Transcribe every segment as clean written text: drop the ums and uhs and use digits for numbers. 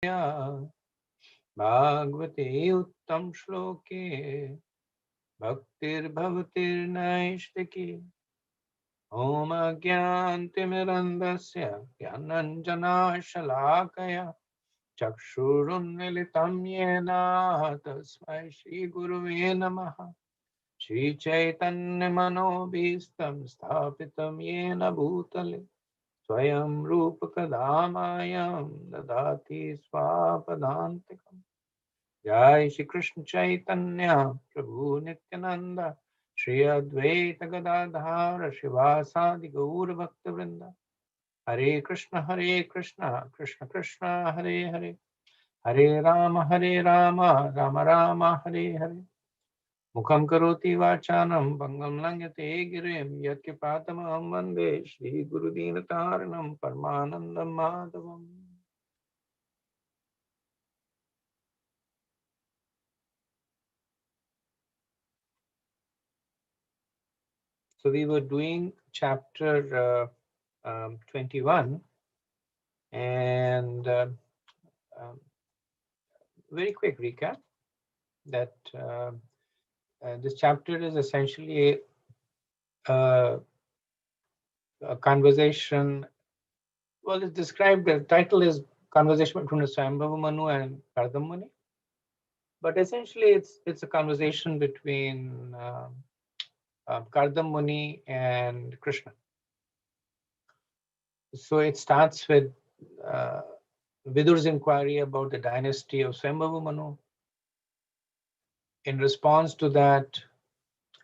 Bhagavate Uttam Shloke Bhaktir Bhavatir Naishtaki Om Agyantimirandasya Gyananjana Shalakaya Chakshurunmilitam Yena Tasmai Shri Guruve Namaha Shri Chaitanya Manobhistam Sthapitam Yena Bhutale Swayam Rupa Kadamayam Dadati Swapadantikam Jai Shri Krishna Chaitanya Prabhu Nityananda Shri Advaita Gadadhara Shivasadi Gaur Bhakta Vrinda Hare Krishna Krishna Krishna Hare Hare Hare Rama Rama Rama Hare Hare Mukham karoti vachanam bangam langyate girim yat kipatamaham vande Shri Guru Dinataranam Paramanandam Madhavam. So we were doing chapter 21 and very quick recap that this chapter is essentially a conversation. Well, it's described, the title is Conversation between Swayambhava Manu and Kardam Muni. But essentially, it's a conversation between Kardam Muni and Krishna. So it starts with Vidur's inquiry about the dynasty of Swayambhava Manu. In response to that,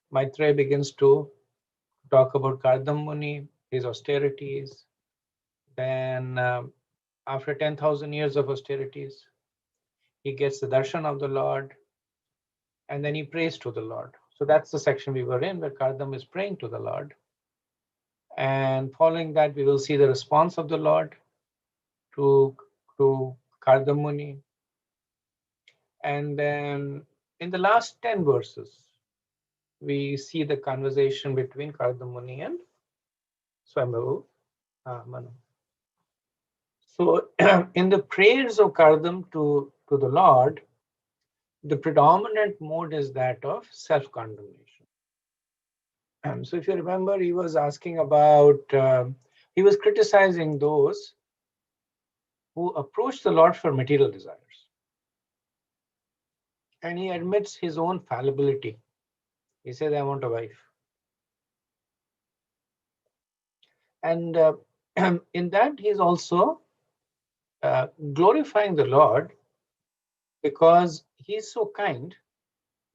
Maitreya begins to talk about Kardam Muni, his austerities. Then, after 10,000 years of austerities, he gets the darshan of the Lord, and then he prays to the Lord. So that's the section we were in, where Kardam is praying to the Lord. And following that, we will see the response of the Lord to Kardam Muni. And then in the last 10 verses, we see the conversation between Kardam Muni and Swayambhava Manu. So in the prayers of Kardam to the Lord, the predominant mode is that of self-condemnation. So if you remember, he was asking about, he was criticizing those who approach the Lord for material desires. And he admits his own fallibility. He says, I want a wife. And in that, he's also glorifying the Lord, because he's so kind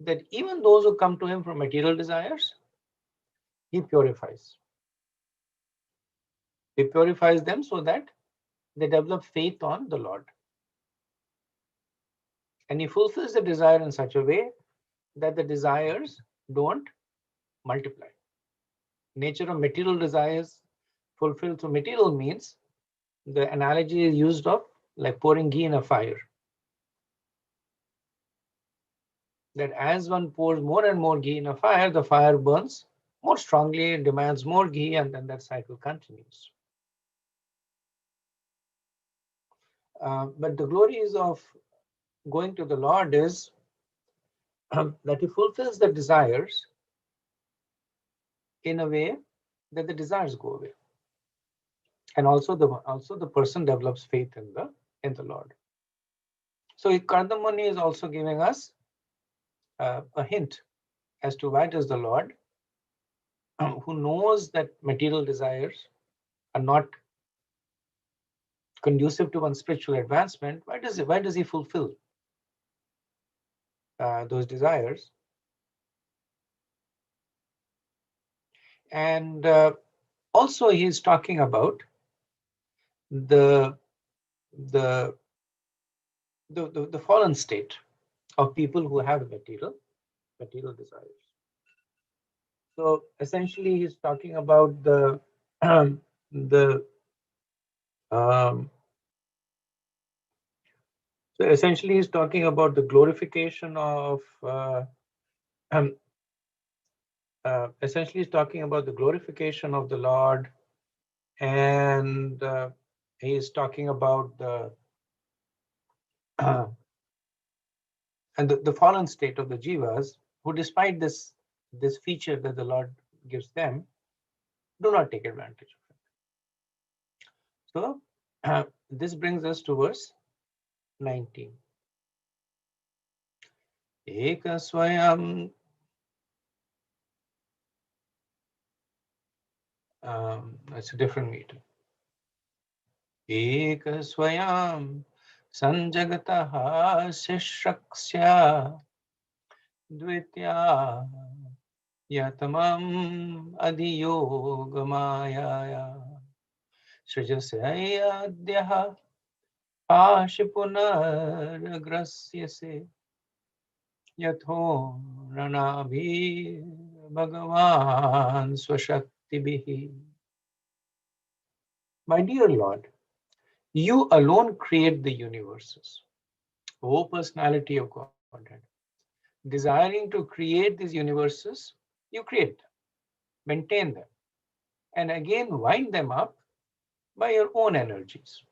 that even those who come to him for material desires, he purifies. He purifies them so that they develop faith on the Lord. And he fulfills the desire in such a way that the desires don't multiply. Nature of material desires fulfilled through material means, the analogy is used of like pouring ghee in a fire. That as one pours more and more ghee in a fire, the fire burns more strongly, demands more ghee, and then that cycle continues. But the glories of going to the Lord is that he fulfills the desires in a way that the desires go away, and also the person develops faith in the Lord. So Kardam Muni is also giving us a hint as to why does the Lord, who knows that material desires are not conducive to one's spiritual advancement, why does he fulfill those desires? And also he's talking about the fallen state of people who have material desires. So essentially, he's talking about so essentially he's talking about the glorification of essentially he's talking about the glorification of the Lord, and he's talking about and the fallen state of the jivas, who despite this feature that the Lord gives them, do not take advantage of it. So this brings us to verse 19. Eka swayam, it's a different meter. Eka swayam sanjagataha sishraksya dvitya yatamam adiyogamaya srijasayadyaha ashipunaragrasyase yatho ranabhi bhagavan swashaktibihi. My dear Lord, you alone create the universes. O personality of Godhead, desiring to create these universes, you create them, maintain them, and again wind them up by your own energies,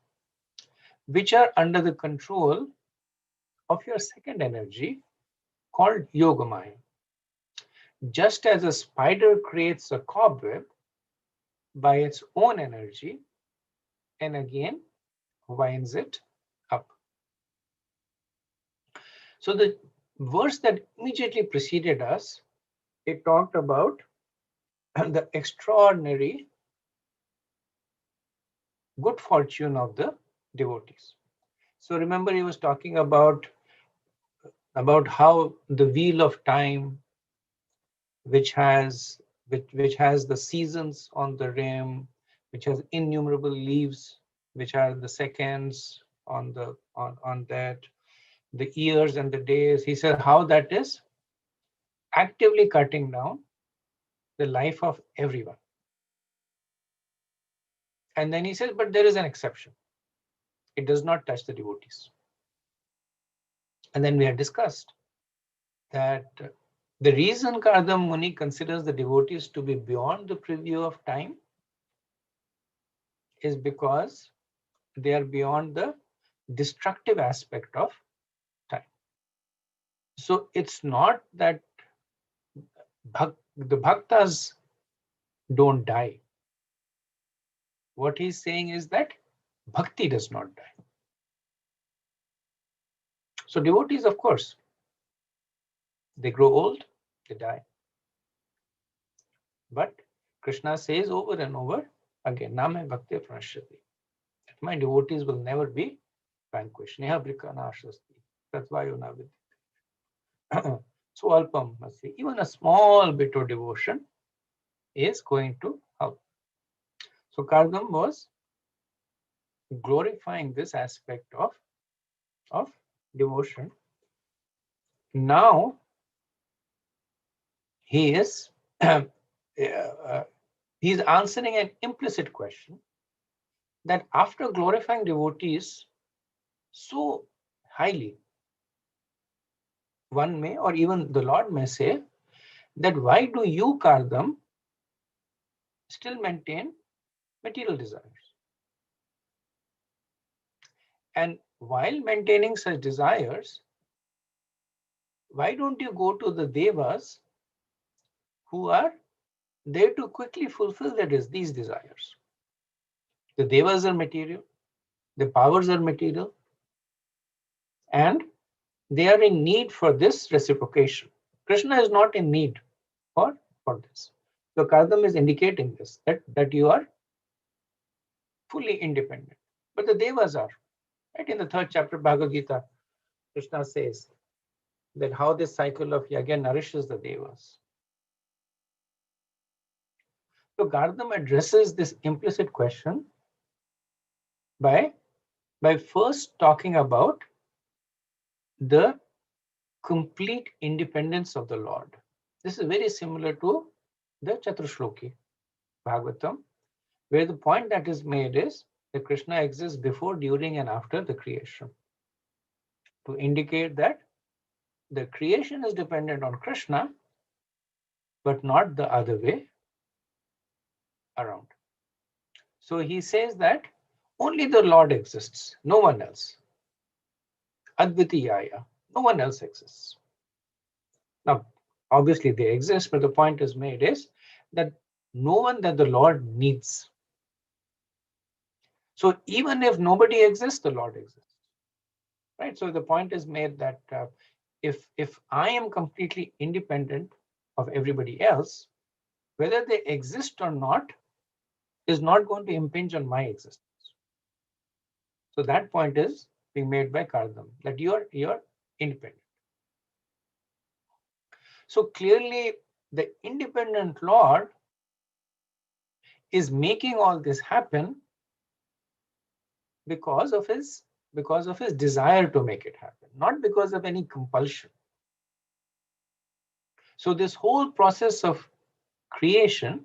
which are under the control of your second energy called Yogamaya. Just as a spider creates a cobweb by its own energy and again winds it up. So the verse that immediately preceded us, it talked about the extraordinary good fortune of the devotees. So remember, he was talking about how the wheel of time, which has the seasons on the rim, which has innumerable leaves, which are the seconds on that, the years and the days. He said how that is actively cutting down the life of everyone. And then he says, but there is an exception. It does not touch the devotees. And then we had discussed that the reason Kardam Muni considers the devotees to be beyond the preview of time is because they are beyond the destructive aspect of time. So it's not that the bhaktas don't die. What he's saying is that bhakti does not die. So devotees, of course, they grow old, they die. But Krishna says over and over again, Name Bhakti Pranashyati. My devotees will never be vanquished. Neha Brika Nashasti. Tatvayona Vidya. So Alpam Masi. Even a small bit of devotion is going to help. So Kardam was glorifying this aspect of devotion. Now he is he's answering an implicit question that after glorifying devotees so highly, one may, or even the Lord may say, that why do you, Kardam, still maintain material desires? And while maintaining such desires, why don't you go to the devas who are there to quickly fulfill these desires? The devas are material, the powers are material, and they are in need for this reciprocation. Krishna is not in need for this. So Kardam is indicating this, that you are fully independent. But the devas are. Right? In the 3rd chapter of Bhagavad Gita, Krishna says that how this cycle of yagya nourishes the devas. So Kardam addresses this implicit question by first talking about the complete independence of the Lord. This is very similar to the Chaturshloki Bhagavatam, where the point that is made is that Krishna exists before, during, and after the creation, to indicate that the creation is dependent on Krishna, but not the other way around. So he says that only the Lord exists, no one else. Advitiyaya. No one else exists. Now, obviously they exist, but the point is made is that no one that the Lord needs. So even if nobody exists, the Lord exists, right? So the point is made that if I am completely independent of everybody else, whether they exist or not is not going to impinge on my existence. So that point is being made by Kardam, that you're independent. So clearly the independent Lord is making all this happen because of his desire to make it happen, not because of any compulsion. So this whole process of creation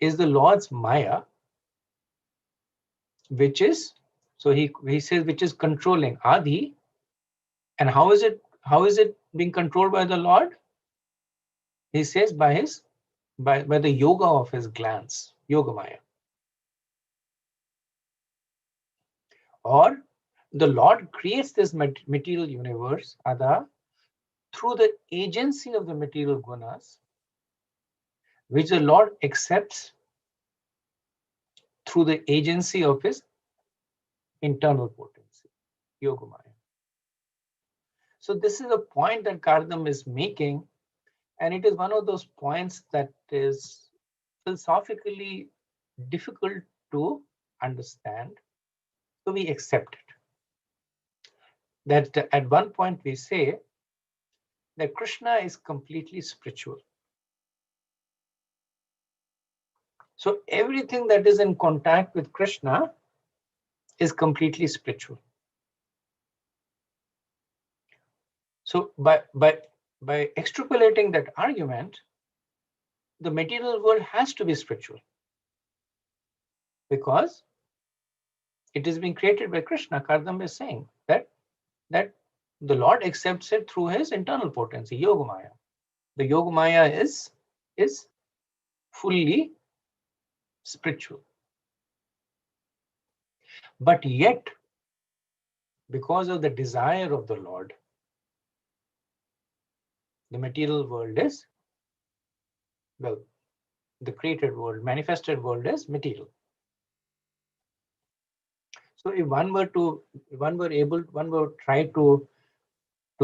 is the Lord's Maya, which is, so he says, which is controlling Adi. And how is it being controlled by the Lord? He says by the yoga of his glance, Yoga Maya. Or the Lord creates this material universe, Ada, through the agency of the material gunas, which the Lord accepts through the agency of his internal potency, Yoga Maya. So this is a point that Kardam is making, and it is one of those points that is philosophically difficult to understand. So we accept it. That at one point we say that Krishna is completely spiritual. So everything that is in contact with Krishna is completely spiritual. So by extrapolating that argument, the material world has to be spiritual because it is being created by Krishna. Kardam is saying that the Lord accepts it through his internal potency, Yoga Maya. The Yoga Maya is fully spiritual. But yet, because of the desire of the Lord, the material world is, well, the created world, manifested world is material. So if one were try to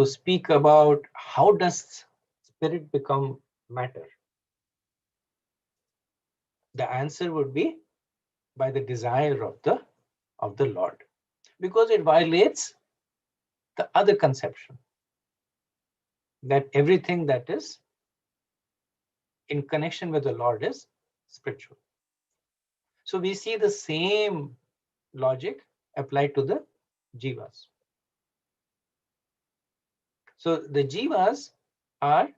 speak about how does spirit become matter, the answer would be by the desire of the Lord, because it violates the other conception that everything that is in connection with the Lord is spiritual. So we see the same logic applied to the jivas. So the jivas are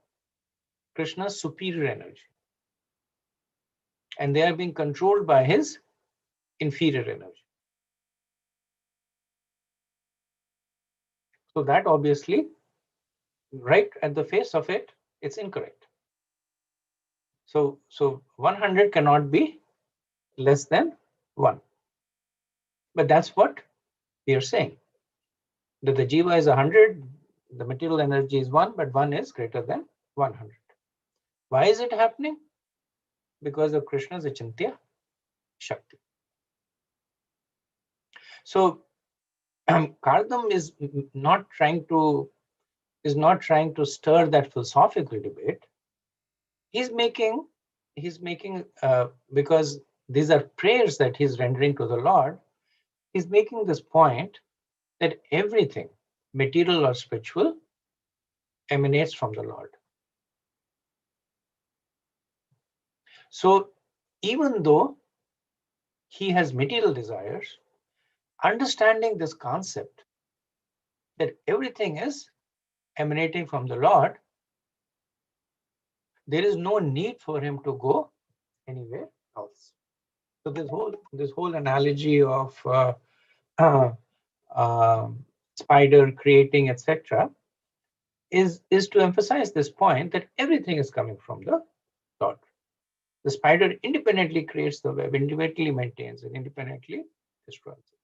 Krishna's superior energy, and they are being controlled by his inferior energy. So that obviously, right at the face of it, it's incorrect. So 100 cannot be less than 1. But that's what we are saying, that the jiva is 100, the material energy is 1, but 1 is greater than 100. Why is it happening? Because of Krishna's achintya shakti. So Kardam is not trying to stir that philosophical debate. He's making because these are prayers that he's rendering to the Lord. He's making this point that everything, material or spiritual, emanates from the Lord. So even though he has material desires, understanding this concept that everything is emanating from the Lord, there is no need for him to go anywhere else. So this whole analogy of spider creating, etc., is to emphasize this point that everything is coming from the Lord. The spider independently creates the web, independently maintains it, independently destroys it.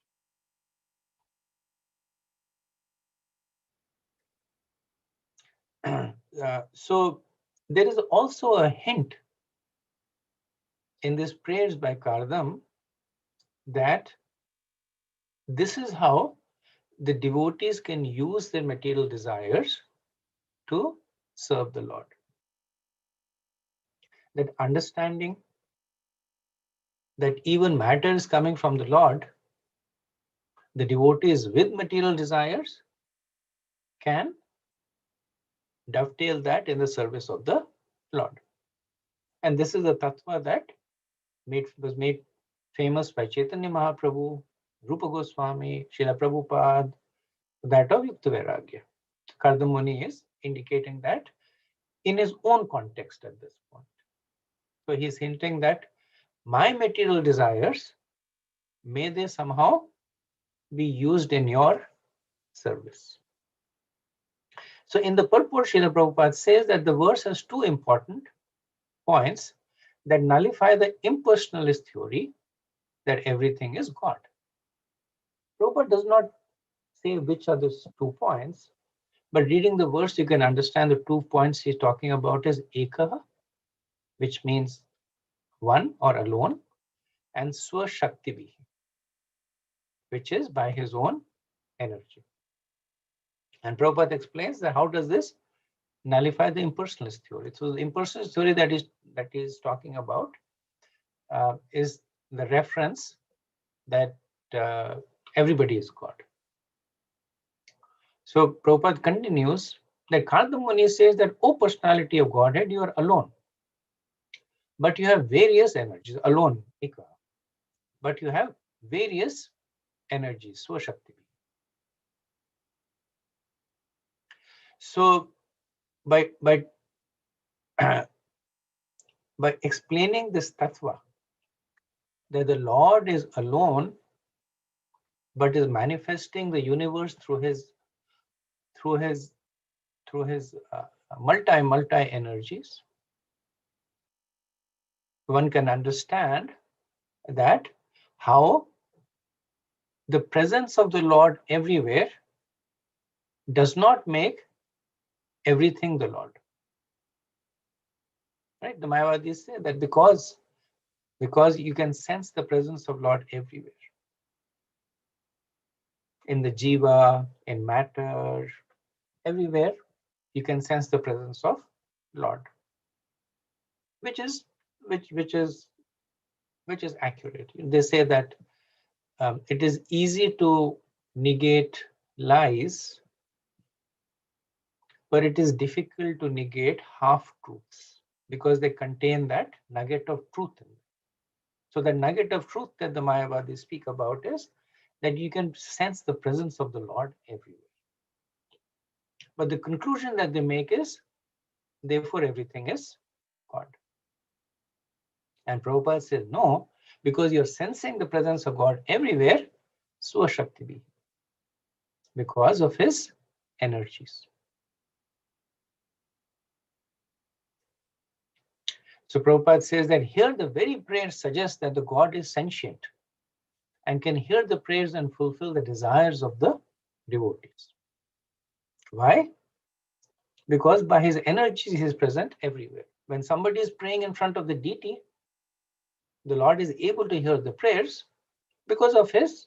So there is also a hint in these prayers by Kardam that this is how the devotees can use their material desires to serve the Lord. That understanding that even matter is coming from the Lord, the devotees with material desires can dovetail that in the service of the Lord. And this is a tattva that was made famous by Chaitanya Mahaprabhu, Rupa Goswami, Srila Prabhupada, that of Yukta Vairagya. Kardam Muni is indicating that in his own context at this point. So he's hinting that my material desires, may they somehow be used in your service. So in the purport, Srila Prabhupada says that the verse has two important points that nullify the impersonalist theory that everything is God. Prabhupada does not say which are those 2 points, but reading the verse, you can understand the 2 points he's talking about is ekaha, which means one or alone, and swashaktivi, which is by his own energy. And Prabhupada explains that how does this nullify the impersonalist theory. So the impersonalist theory that is talking about is the reference that everybody is God. So Prabhupada continues that Kardam Muni says that, O personality of Godhead, you are alone. But you have various energies, alone, eka. But you have various energies, swashakti. So by explaining this tattva, that the Lord is alone, but is manifesting the universe through his multi energies, one can understand that how the presence of the Lord everywhere does not make everything the Lord. Right? The Mayavadis say that because you can sense the presence of Lord everywhere. In the jiva, in matter, everywhere you can sense the presence of Lord, which is accurate. They say that it is easy to negate lies, but it is difficult to negate half-truths because they contain that nugget of truth in them. So the nugget of truth that the Mayavadis speak about is that you can sense the presence of the Lord everywhere. But the conclusion that they make is, therefore everything is God. And Prabhupada says, no, because you're sensing the presence of God everywhere, Swashakti, because of his energies. So Prabhupada says that here the very prayer suggests that the God is sentient and can hear the prayers and fulfill the desires of the devotees. Why? Because by his energies he is present everywhere. When somebody is praying in front of the deity, the Lord is able to hear the prayers because of his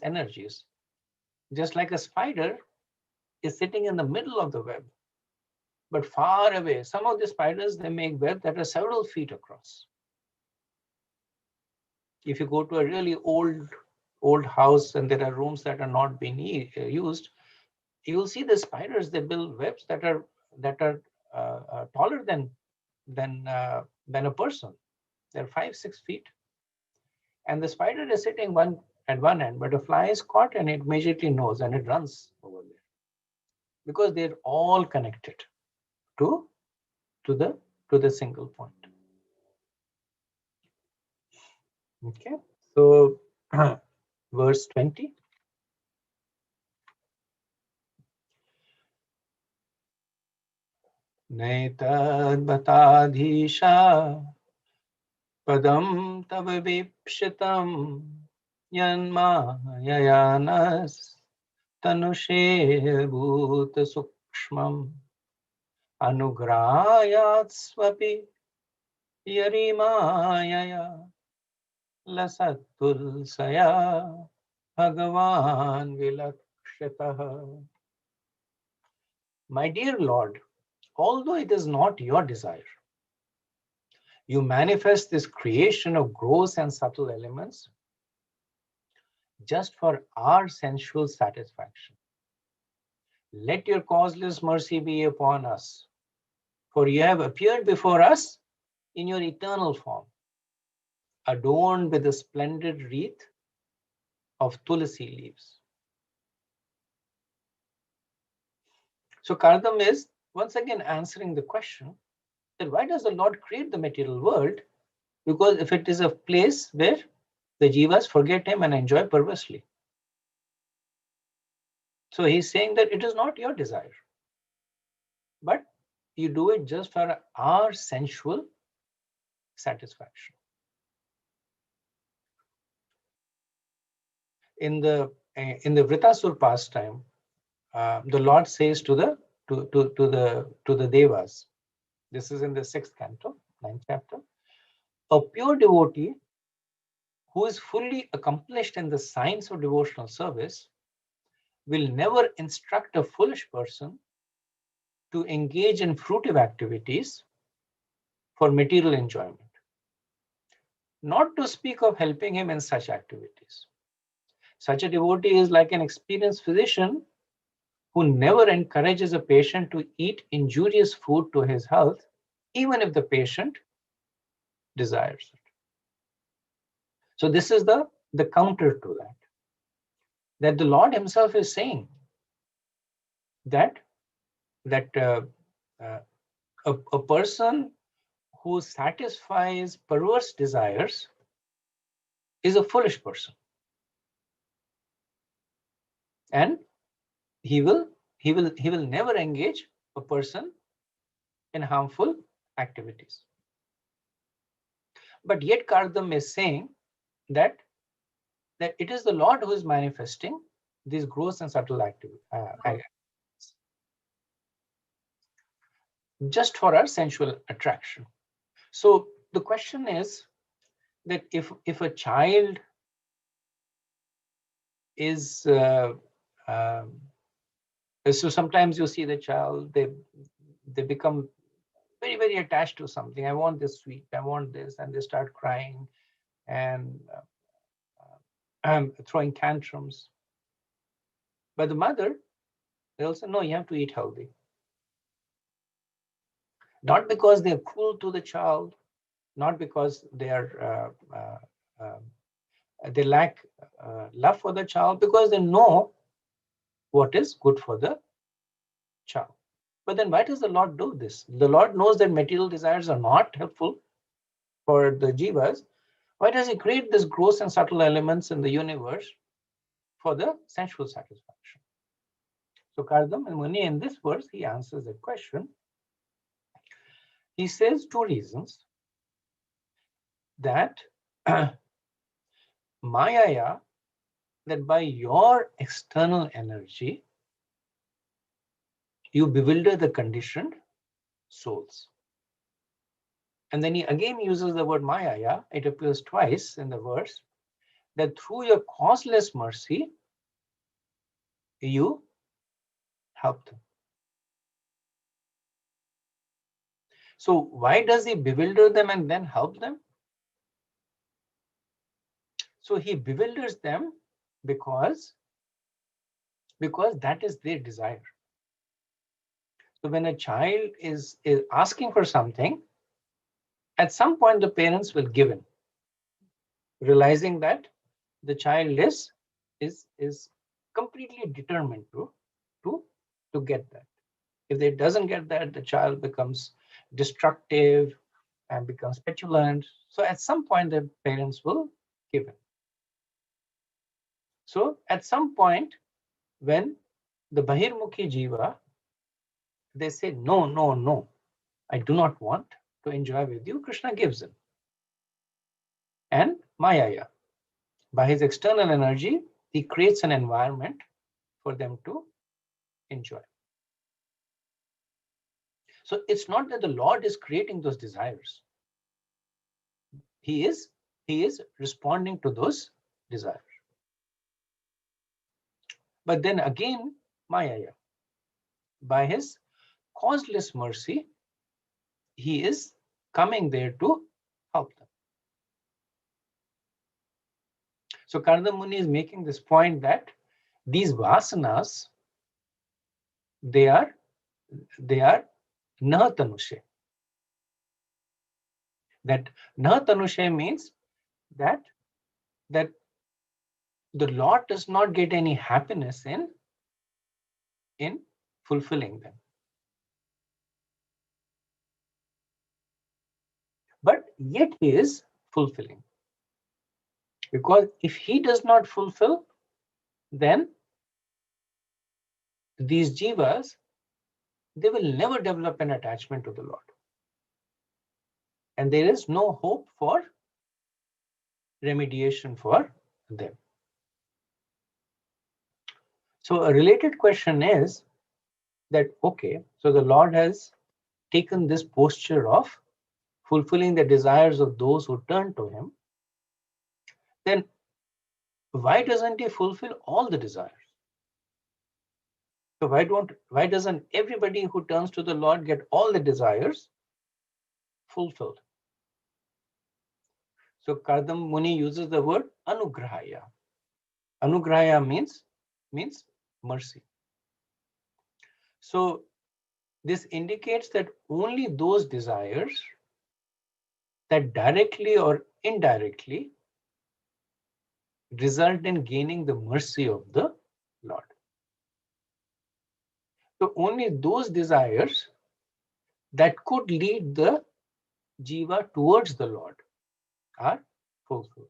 energies. Just like a spider is sitting in the middle of the web, but far away. Some of the spiders, they make web that are several feet across. If you go to a really old house and there are rooms that are not being used, you will see the spiders, they build webs that are taller than a person. They're 5-6 feet, and the spider is sitting at one end, but a fly is caught and it immediately knows and it runs over there because they're all connected to the single point. Okay, so verse 20. Naitad batadhisha padam tava vipshitam yanmayayanas tanushe bhuta sukshmam Anugrayat swapi yarimaya lasatul saya Bhagavan vilakshataha. My dear Lord, although it is not your desire, you manifest this creation of gross and subtle elements just for our sensual satisfaction. Let your causeless mercy be upon us, for you have appeared before us in your eternal form, adorned with a splendid wreath of tulsi leaves. So Kardam is once again answering the question that why does the Lord create the material world? Because if it is a place where the jivas forget him and enjoy perversely. So he's saying that it is not your desire, but you do it just for our sensual satisfaction. In the Vritasur pastime, the Lord says to the devas, this is in the 6th canto, 9th chapter, a pure devotee who is fully accomplished in the science of devotional service will never instruct a foolish person to engage in fruitive activities for material enjoyment, not to speak of helping him in such activities. Such a devotee is like an experienced physician who never encourages a patient to eat injurious food to his health, even if the patient desires it. So this is the counter to that the Lord himself is saying that a person who satisfies perverse desires is a foolish person, and he will never engage a person in harmful activities. But yet Kardam is saying that it is the Lord who is manifesting these gross and subtle activities just for our sensual attraction. So the question is that if a child is so sometimes you see the child, they become very, very attached to something. I want this sweet, I want this, and they start crying and throwing tantrums. But the mother, they'll say, no, you have to eat healthy. Not because they're cruel to the child, not because they lack love for the child, because they know what is good for the child. But then why does the Lord do this? The Lord knows that material desires are not helpful for the jivas. Why does he create these gross and subtle elements in the universe for the sensual satisfaction? So Kardam and Muni, in this verse, he answers that question. He says 2 reasons that Maya, that by your external energy, you bewilder the conditioned souls. And then he again uses the word Maya. It appears twice in the verse, that through your causeless mercy, you help them. So why does he bewilder them and then help them? So he bewilders them because that is their desire. So when a child is asking for something, at some point the parents will give in, realizing that the child is completely determined to get that. If they doesn't get that, the child becomes destructive and becomes petulant. So at some point the parents will give in. So at some point, when the Bahirmukhi Jiva, they say, no, no, no, I do not want to enjoy with you, Krishna gives in. And Mayaya, by his external energy, he creates an environment for them to enjoy. So it's not that the Lord is creating those desires. He is responding to those desires. But then again, Maya, by his causeless mercy, he is coming there to help them. So Karda Muni is making this point that these vasanas, they are nahatanushe. That nahatanushe means that the Lord does not get any happiness in fulfilling them. But yet he is fulfilling. Because if he does not fulfill, then these jivas, they will never develop an attachment to the Lord. And there is no hope for remediation for them. So a related question is that, okay, so the Lord has taken this posture of fulfilling the desires of those who turn to him, then why doesn't he fulfill all the desires? So why doesn't everybody who turns to the Lord get all the desires fulfilled? So Kardam Muni uses the word anugrahaya. Anugrahaya means mercy. So this indicates that only those desires that directly or indirectly result in gaining the mercy of the Lord. So only those desires that could lead the jiva towards the Lord are fulfilled.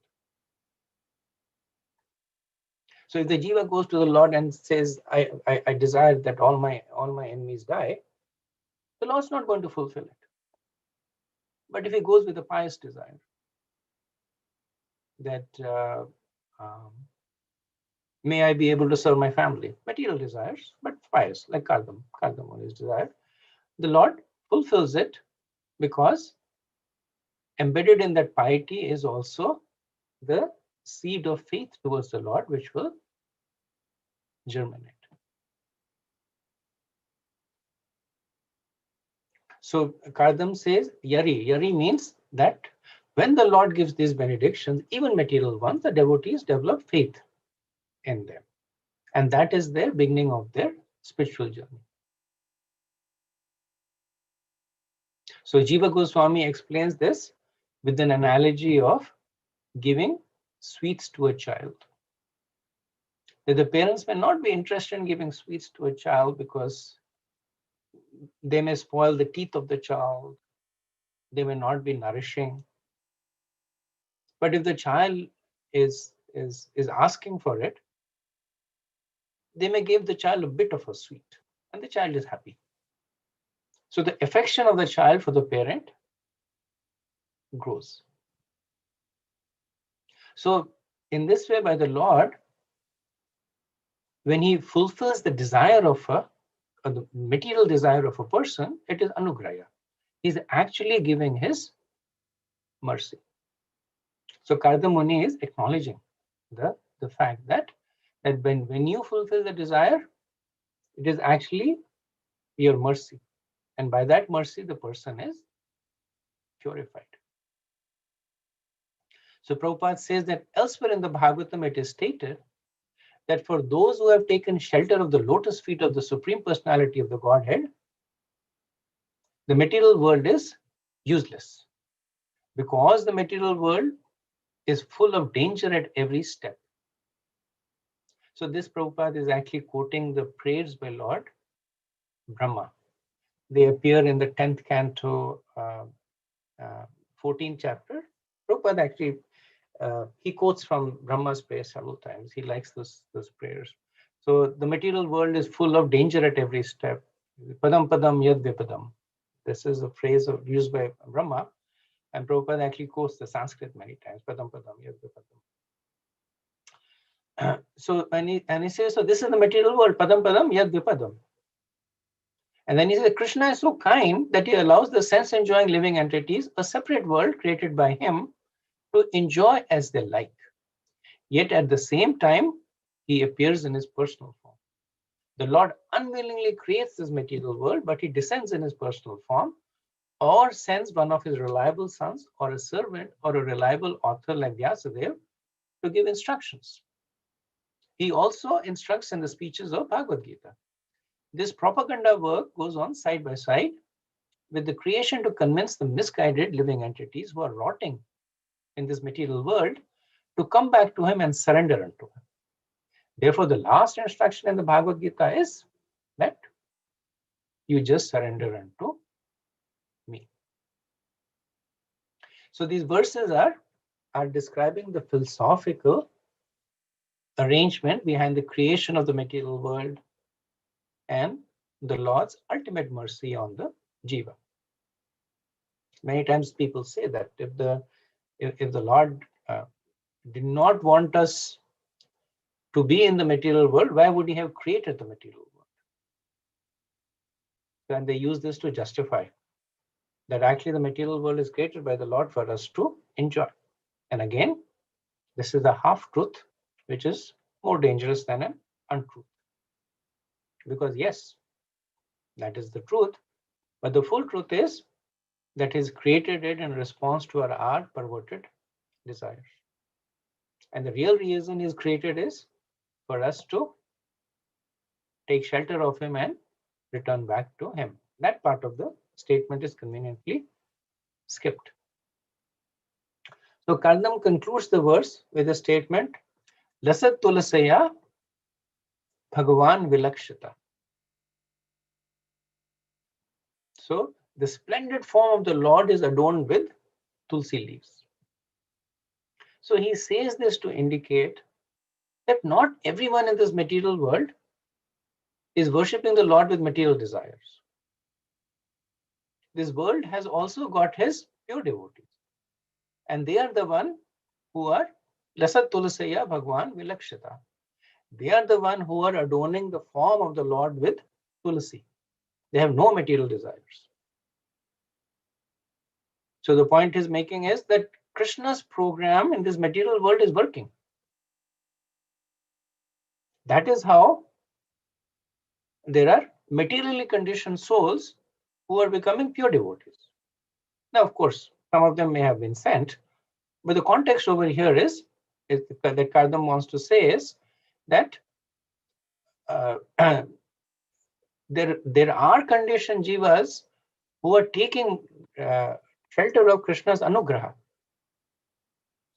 So if the jiva goes to the Lord and says, I desire that all my enemies die, the Lord's not going to fulfill it. But if he goes with a pious desire, that may I be able to serve my family, material desires, but pious, like Kardam Muni's desire, the Lord fulfills it, because embedded in that piety is also the seed of faith towards the Lord, which will germinate. So Kardam says, Yari. Yari means that when the Lord gives these benedictions, even material ones, the devotees develop faith in them. And that is their beginning of their spiritual journey. So Jiva Goswami explains this with an analogy of giving sweets to a child. That the parents may not be interested in giving sweets to a child because they may spoil the teeth of the child. They may not be nourishing. But if the child is asking for it, they may give the child a bit of a sweet, and the child is happy. So the affection of the child for the parent grows. So in this way, by the Lord, when he fulfills the desire of the material desire of a person, it is anugraya. He's actually giving his mercy. So Karda Muni is acknowledging the fact that when you fulfill the desire, it is actually your mercy. And by that mercy, the person is purified. So Prabhupada says that elsewhere in the Bhagavatam, it is stated that for those who have taken shelter of the lotus feet of the Supreme Personality of the Godhead, the material world is useless, because the material world is full of danger at every step. So this Prabhupada is actually quoting the prayers by Lord Brahma. They appear in the 10th canto, 14th chapter. Prabhupada actually, he quotes from Brahma's prayers several times. He likes those prayers. So the material world is full of danger at every step. Padam padam yad vipadam. This is a phrase used by Brahma, and Prabhupada actually quotes the Sanskrit many times. Padam padam yad vipadam. So and he says, so this is the material world. Padam padam yad vipadam. And then he says, Krishna is so kind that he allows the sense-enjoying living entities a separate world created by him to enjoy as they like. Yet at the same time, he appears in his personal form. The Lord unwillingly creates this material world, but he descends in his personal form or sends one of his reliable sons or a servant or a reliable author like Vyasadeva to give instructions. He also instructs in the speeches of Bhagavad Gita. This propaganda work goes on side by side with the creation to convince the misguided living entities who are rotting in this material world to come back to him and surrender unto him. Therefore, the last instruction in the Bhagavad Gita is that you just surrender unto me. So these verses are describing the philosophical arrangement behind the creation of the material world and the Lord's ultimate mercy on the jiva. Many times people say that if the Lord did not want us to be in the material world, why would he have created the material world? And they use this to justify that actually the material world is created by the Lord for us to enjoy. And again, this is a half-truth, which is more dangerous than an untruth. Because yes, that is the truth, but the full truth is that he's created it in response to our perverted desires. And the real reason he's created is for us to take shelter of him and return back to him. That part of the statement is conveniently skipped. So Kardam concludes the verse with a statement, Lasat Tulasaya Bhagavan Vilakshita. So the splendid form of the Lord is adorned with tulsi leaves. So he says this to indicate that not everyone in this material world is worshipping the Lord with material desires. This world has also got his pure devotees. And they are the one who are Lasat Tulasaya Bhagwan Vilakshita. They are the one who are adorning the form of the Lord with tulsi. They have no material desires. So the point he's making is that Krishna's program in this material world is working. That is how there are materially conditioned souls who are becoming pure devotees. Now, of course, some of them may have been sent, but the context over here is that Kardam wants to say is that there are conditioned jivas who are taking shelter of Krishna's anugraha,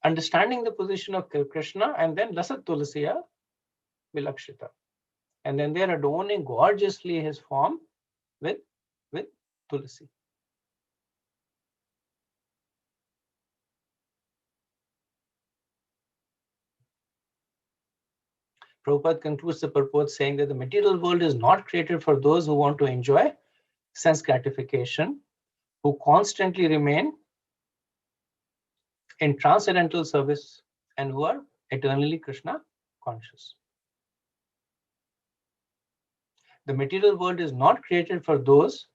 understanding the position of Krishna, and then Lasat Tulasya Vilakshita. And then they are adorning gorgeously his form with tulsi. Prabhupada concludes the purport saying that the material world is not created for those who want to enjoy sense gratification, who constantly remain in transcendental service and who are eternally Krishna conscious. The material world is not created for those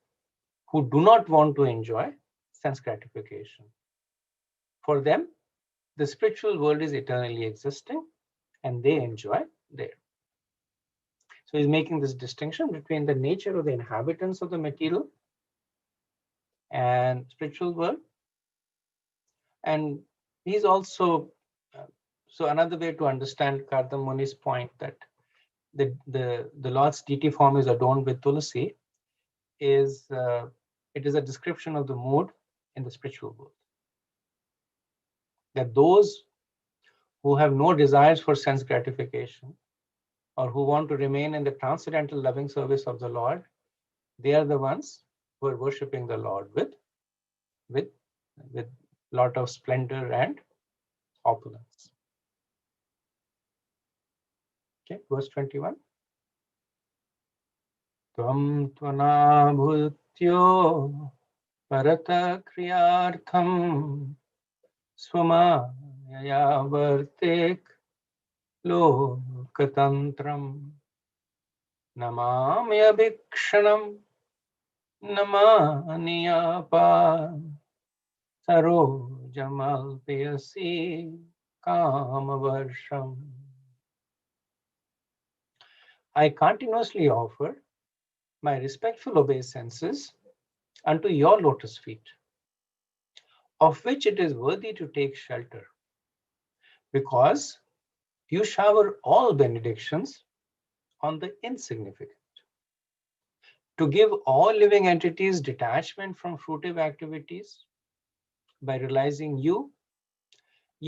who do not want to enjoy sense gratification. For them, the spiritual world is eternally existing and they enjoy there. So he's making this distinction between the nature of the inhabitants of the material and spiritual world. And he's also, so another way to understand Kardam Muni's point that the Lord's deity form is adorned with tulsi is it is a description of the mood in the spiritual world. That those who have no desires for sense gratification or who want to remain in the transcendental loving service of the Lord, they are the ones who are worshipping the Lord with lot of splendor and opulence. Okay, verse 21. Tvam tvanabhutyo parata kriyartham swamaya vartek lokatantram namamya bhikshanam Namaniyapa Sarojamal Payasi Kamavarsham. I continuously offer my respectful obeisances unto your lotus feet, of which it is worthy to take shelter, because you shower all benedictions on the insignificant. To give all living entities detachment from fruitive activities, by realizing you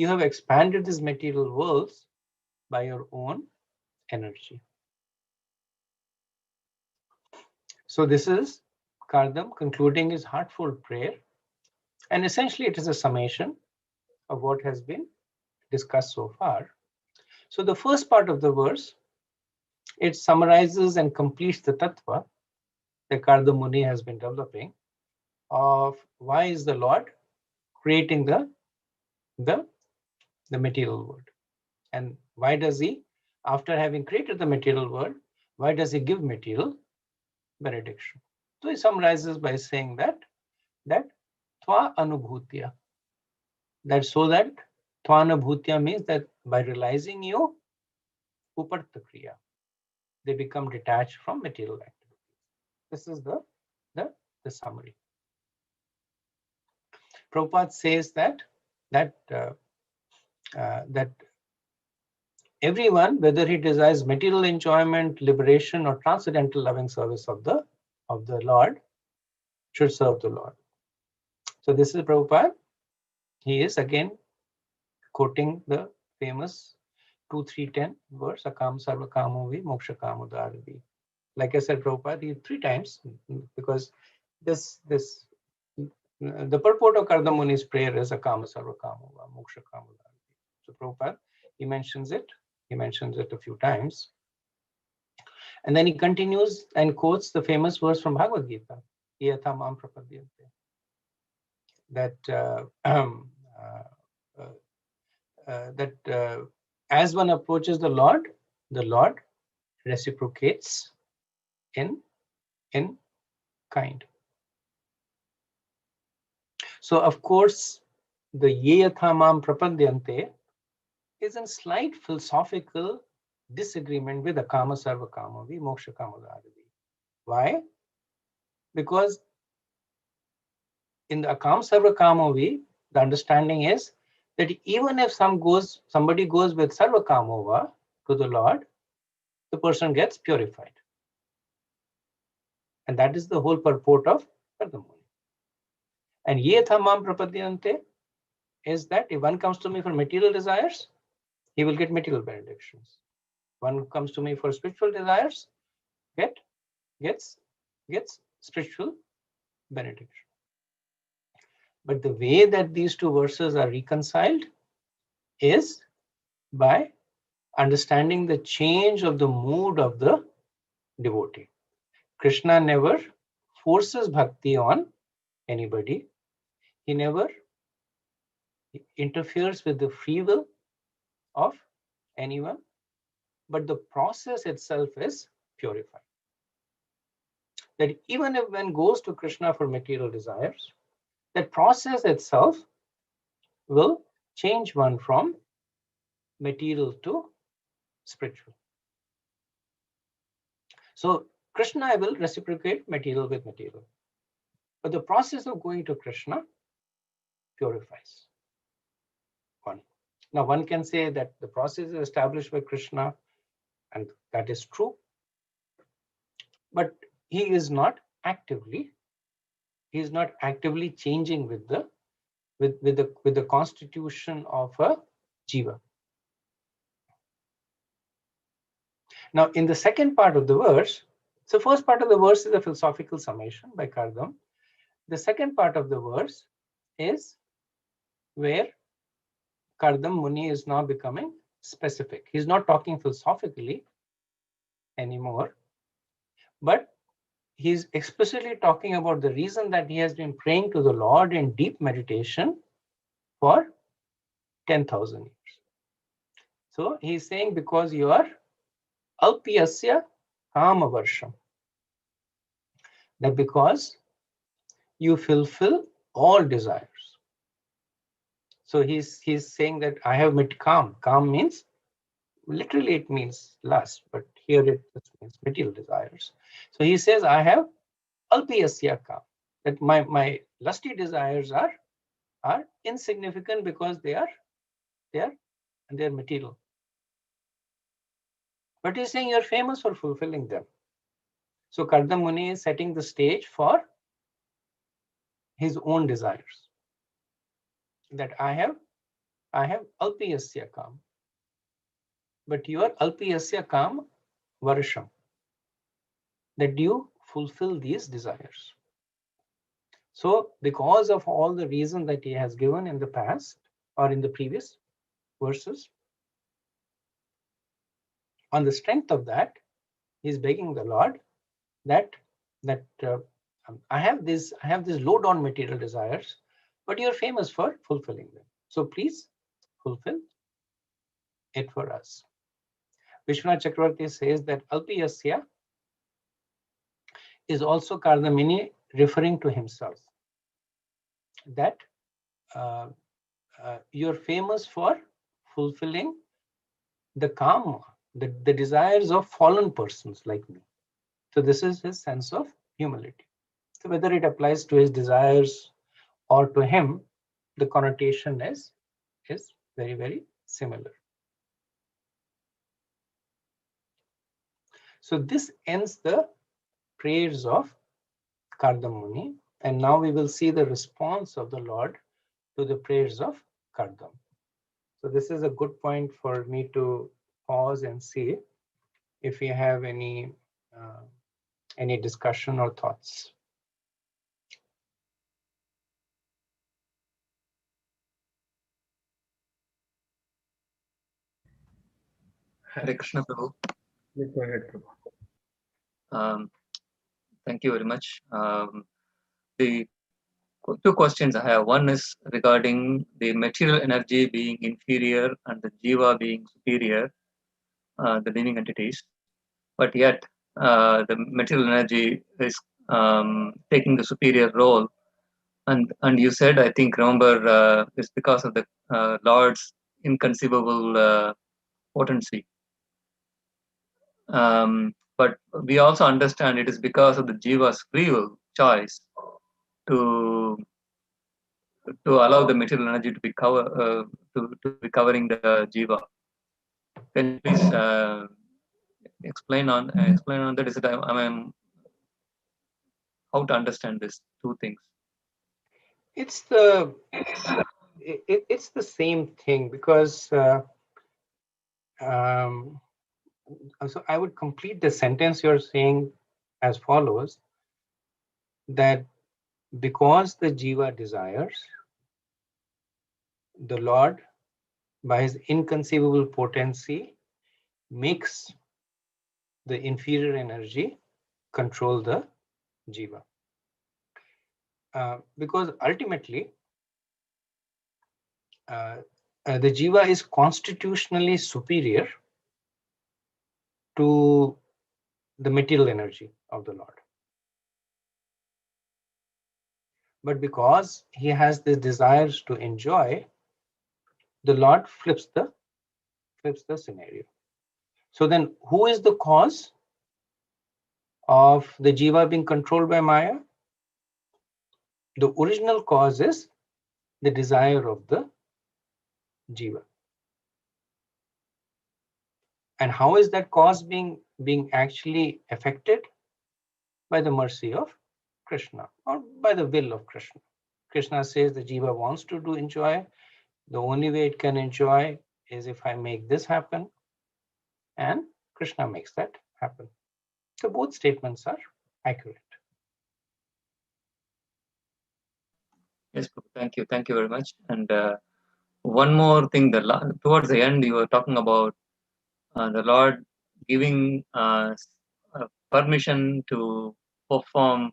have expanded these material worlds by your own energy. So this is Kardam concluding his heartfelt prayer. And essentially it is a summation of what has been discussed so far. So the first part of the verse, it summarizes and completes the tattva that Kardam Muni has been developing of why is the Lord creating the material world, and why does he, after having created the material world, why does he give material benediction? So he summarizes by saying that tva anubhutya, that so that tva anubhutya means that by realizing you uparta kriya, they become detached from material activity. This is the summary. Prabhupada says that everyone, whether he desires material enjoyment, liberation, or transcendental loving service of the Lord, should serve the Lord. So this is Prabhupada. He is again quoting the famous 2-3-10 verse, Akam Sarva Kamovi Moksha Kamodaravi. Like I said, Prabhupada, he 3 times, because the purport of Kardam Muni's prayer is Akam Sarva Kamova Moksha Kamodaravi. So Prabhupada, he mentions it a few times. And then he continues and quotes the famous verse from Bhagavad Gita, Yatha Mam Prapadyante, that as one approaches the Lord reciprocates in kind. So of course, the Yatha Mam Prapadyante is in slight philosophical disagreement with the Kama Sarva Kamavi Moksha Kamodaravi. Why? Because in the Akam Sarva Kamavi, the understanding is that even if somebody goes with Sarva Kamova to the Lord, the person gets purified. And that is the whole purport of Kardam Muni. And Yetha Mam Prapadyante is that if one comes to me for material desires, he will get material benedictions. One who comes to me for spiritual desires gets spiritual benediction. But the way that these two verses are reconciled is by understanding the change of the mood of the devotee. Krishna never forces bhakti on anybody. He never interferes with the free will of anyone, but the process itself is purified. That even if one goes to Krishna for material desires, that process itself will change one from material to spiritual. So Krishna will reciprocate material with material. But the process of going to Krishna purifies one. Now one can say that the process is established by Krishna, and that is true. But he is not actively changing with the constitution of a jiva. Now in the second part of the verse, so first part of the verse is a philosophical summation by Kardam. The second part of the verse is where Kardam Muni is now becoming specific. He's not talking philosophically anymore, but he's explicitly talking about the reason that he has been praying to the Lord in deep meditation for 10,000 years. So he's saying, because you are alpyasya kama varsham, that because you fulfill all desires. So he's saying that I have met calm. Calm means, literally it means lust, but here it just means material desires. So he says, I have alpiyasya calm, that my lusty desires are insignificant because they're material. But he's saying you're famous for fulfilling them. So Kardam Muni is setting the stage for his own desires. That I have alpiyasya kam, but your alpiyasya kam varsham, that you fulfill these desires. So because of all the reasons that he has given in the past or in the previous verses, on the strength of that, he's begging the Lord that I have these low down material desires, but you're famous for fulfilling them. So please fulfill it for us. Vishwanath Chakravarti says that Alpiyasya is also Kardamini referring to himself. That you're famous for fulfilling the kama, the desires of fallen persons like me. So this is his sense of humility. So whether it applies to his desires or to him, the connotation is very, very similar. So this ends the prayers of Kardam Muni, and now we will see the response of the Lord to the prayers of Kardam. So this is a good point for me to pause and see if we have any discussion or thoughts. Hare Krishna, Prabhu. Go ahead, Prabhu. Thank you very much. The two questions I have. One is regarding the material energy being inferior and the jiva being superior, the living entities. But yet, the material energy is taking the superior role. And you said, I think, remember, it's because of the Lord's inconceivable potency. But we also understand it is because of the jiva's free will choice to allow the material energy to be to be covering the jiva. Can you please explain on that? Is it how to understand these two things? It's the same thing, because so I would complete the sentence you're saying as follows, that because the jiva desires, the Lord, by his inconceivable potency, makes the inferior energy control the jiva. Because ultimately, the jiva is constitutionally superior to the material energy of the Lord. But because he has the desires to enjoy, the Lord flips the scenario. So then, who is the cause of the jiva being controlled by Maya? The original cause is the desire of the jiva. And how is that cause being actually affected? By the mercy of Krishna, or by the will of Krishna. Krishna says the jiva wants to enjoy. The only way it can enjoy is if I make this happen, and Krishna makes that happen. So both statements are accurate. Yes, thank you very much. And one more thing, towards the end, you were talking about the Lord giving permission to perform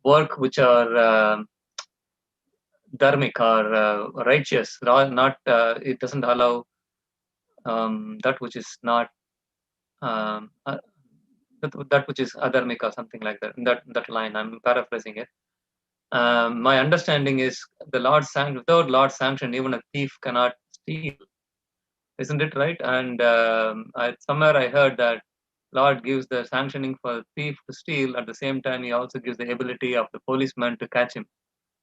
work which are dharmic or righteous. Not it doesn't allow that which is not that which is adharmic or something like that. In that line, I'm paraphrasing it. my understanding is without Lord's sanction, even a thief cannot steal. Isn't it right? And somewhere I heard that Lord gives the sanctioning for the thief to steal. At the same time, He also gives the ability of the policeman to catch him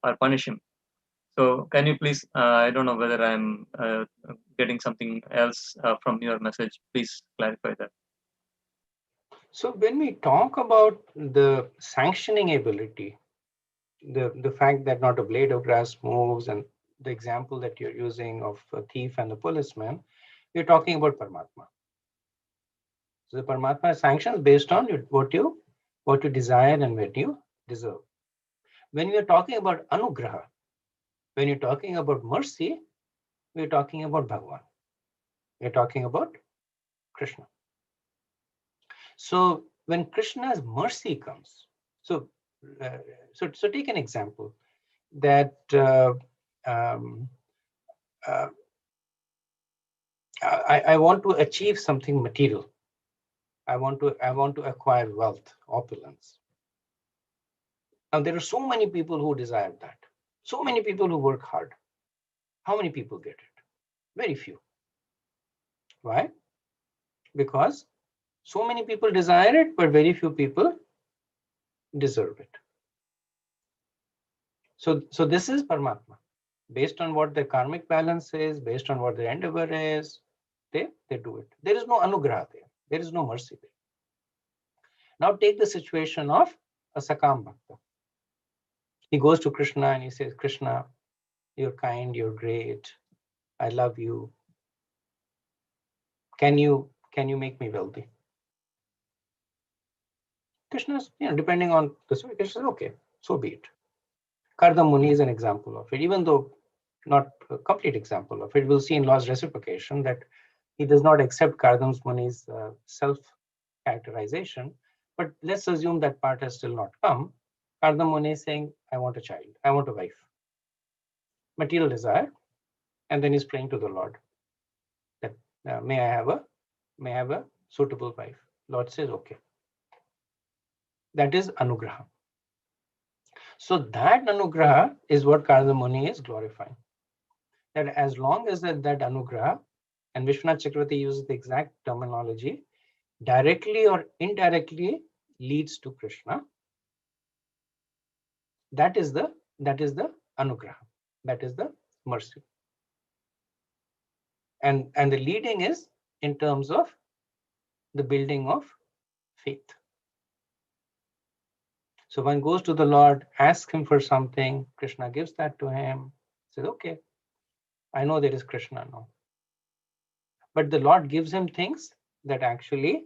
or punish him. So, can you please? I don't know whether I'm getting something else from your message. Please clarify that. So when we talk about the sanctioning ability, the fact that not a blade of grass moves, and the example that you're using of a thief and the policeman, we're talking about Paramatma. So the Paramatma sanctions based on what you desire and what you deserve. When we are talking about anugraha, when you're talking about mercy, we're talking about Bhagavan. We're talking about Krishna. So when Krishna's mercy comes, so take an example that I want to achieve something material. I want to acquire wealth, opulence. Now there are so many people who desire that. So many people who work hard. How many people get it? Very few. Why? Because so many people desire it, but very few people deserve it. So this is Paramatma. Based on what their karmic balance is, based on what their endeavor is, they do it. There is no anugraha there. There is no mercy there. Now take the situation of a Sakam Bhakta. He goes to Krishna and he says, Krishna, you're kind, you're great, I love you. Can you make me wealthy? Krishna's, depending on the story, Krishna says, okay, so be it. Kardam Muni is an example of it, even though not a complete example of it. We'll see in Lord's reciprocation that he does not accept Kardam Muni's self-characterization, but let's assume that part has still not come. Kardam Muni is saying, I want a child, I want a wife. Material desire, and then he's praying to the Lord that may I have a suitable wife. Lord says, okay. That is anugraha. So that anugraha is what Kardam Muni is glorifying. That as long as that anugraha, and Vishwanath Chakravarti uses the exact terminology, directly or indirectly leads to Krishna, that is the anugraha, that is the mercy. And the leading is in terms of the building of faith. So one goes to the Lord, asks him for something, Krishna gives that to him, says, okay, I know there is Krishna now. But the Lord gives him things that actually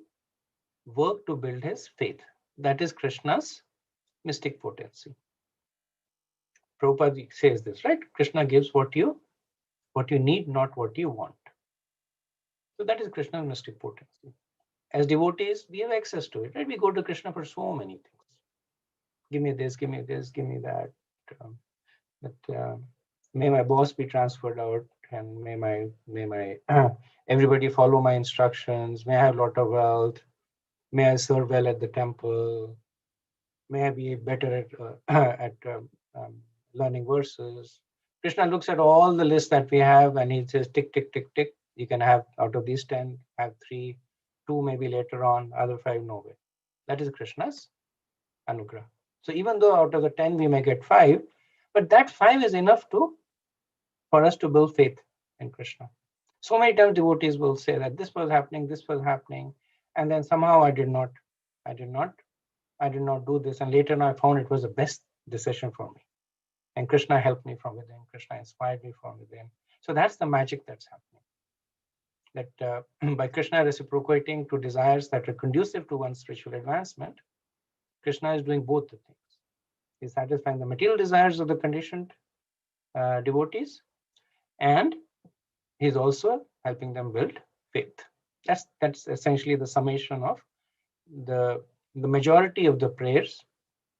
work to build his faith. That is Krishna's mystic potency. Prabhupada says this, right? Krishna gives what you need, not what you want. So that is Krishna's mystic potency. As devotees, we have access to it, right? We go to Krishna for so many things. Give me this, give me this, give me that. May my boss be transferred out, and may my everybody follow my instructions. May I have a lot of wealth. May I serve well at the temple. May I be better at learning verses. Krishna looks at all the lists that we have and he says, tick, tick, tick, tick. You can have out of these 10, have 3, 2 maybe later on, other 5 no way. That is Krishna's anugraha. So even though out of the 10 we may get 5, but that 5 is enough for us to build faith in Krishna. So many times devotees will say that this was happening, and then somehow I did not do this, and later on I found it was the best decision for me. And Krishna helped me from within. Krishna inspired me from within. So that's the magic that's happening. That by Krishna reciprocating to desires that are conducive to one's spiritual advancement, Krishna is doing both the things. He's satisfying the material desires of the conditioned devotees, and he's also helping them build faith. That's essentially the summation of the majority of the prayers,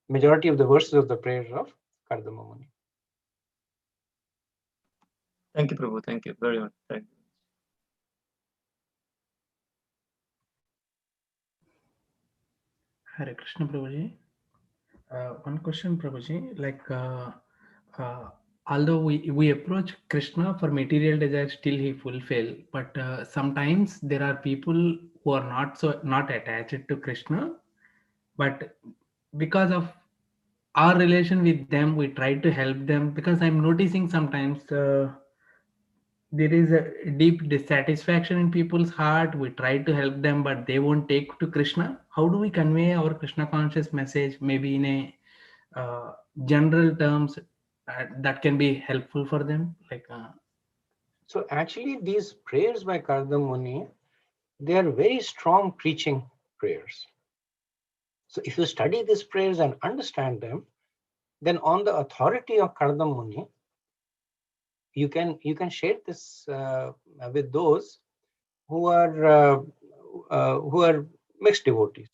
majority of the verses of the prayers of Kardama Muni. Thank you, Prabhu. Thank you very much. Thank you. Hare Krishna, Prabhuji. One question, Prabhuji, like although we approach Krishna for material desires, still he fulfill. But sometimes there are people who are not attached to Krishna, but because of our relation with them, we try to help them. Because I'm noticing sometimes there is a deep dissatisfaction in people's heart. We try to help them, but they won't take to Krishna. How do we convey our Krishna conscious message, maybe in a general terms, that can be helpful for them? So actually, these prayers by Kardam Muni, they are very strong preaching prayers. So if you study these prayers and understand them, then on the authority of Kardam Muni, you can share this with those who are mixed devotees.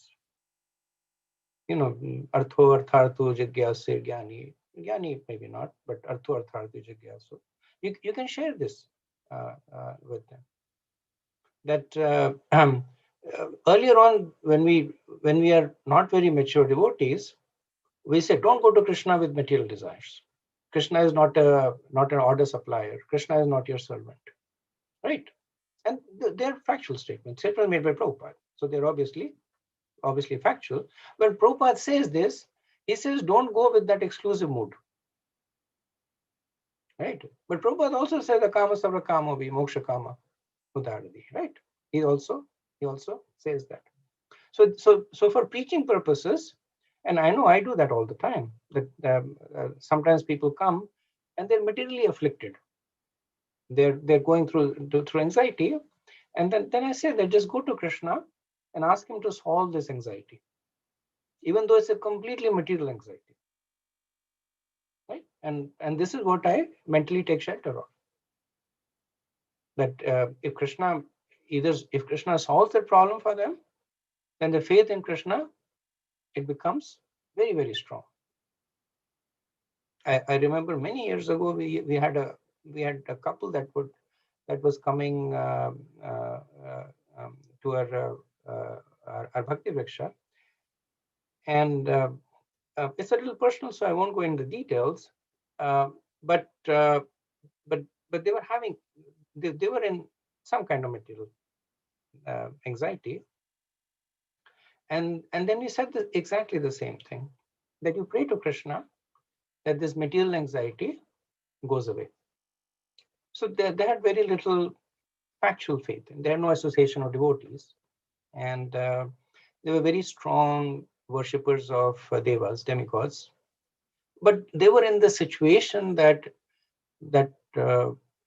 Artho arthartho jigyase jnani maybe not, but artho arthartho jigyasu. You can share this with them. That earlier on, when we are not very mature devotees, we say don't go to Krishna with material desires. Krishna is not an order supplier. Krishna is not your servant, right? And they're factual statements made by Prabhupada, so they're obviously factual. When Prabhupada says this, he says don't go with that exclusive mood, right? But Prabhupada also says the kama sabra kama vi moksha kama udaradi, right? He also says that. So for preaching purposes, and I know I do that all the time, that sometimes people come and they're materially afflicted. They're going through anxiety, and then I say that just go to Krishna and ask him to solve this anxiety, even though it's a completely material anxiety, right? And this is what I mentally take shelter of. That if Krishna solves the problem for them, then the faith in Krishna, it becomes very, very strong. I remember many years ago we had a couple that was coming to our Bhakti Vriksha, and it's a little personal, so I won't go into details. But they were having they were in some kind of material anxiety, and then we said exactly the same thing, that you pray to Krishna that this material anxiety goes away. So they had very little factual faith, and they had no association of devotees, and they were very strong worshippers of devas, demigods, but they were in the situation that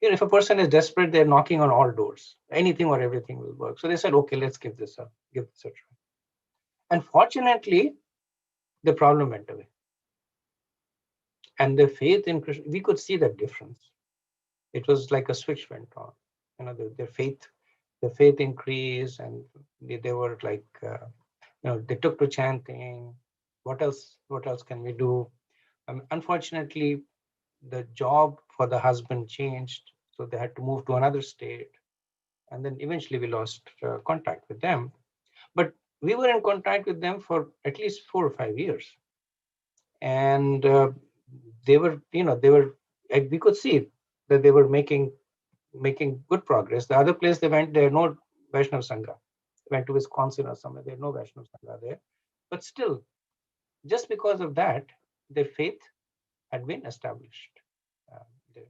if a person is desperate, they're knocking on all doors. Anything or everything will work. So they said, okay, let's give this a try. And fortunately, the problem went away. And the faith in Krishna, we could see that difference. It was like a switch went on. Their faith increased, and they were like, they took to chanting. What else can we do? Unfortunately, the job for the husband changed, so they had to move to another state, and then eventually we lost contact with them. But we were in contact with them for at least 4 or 5 years, and they were we could see that they were making good progress. The other place they went, there are no Vaishnav Sangha. They went to Wisconsin or somewhere, there are no Vaishnav Sangha there, but still, just because of that, their faith had been established there.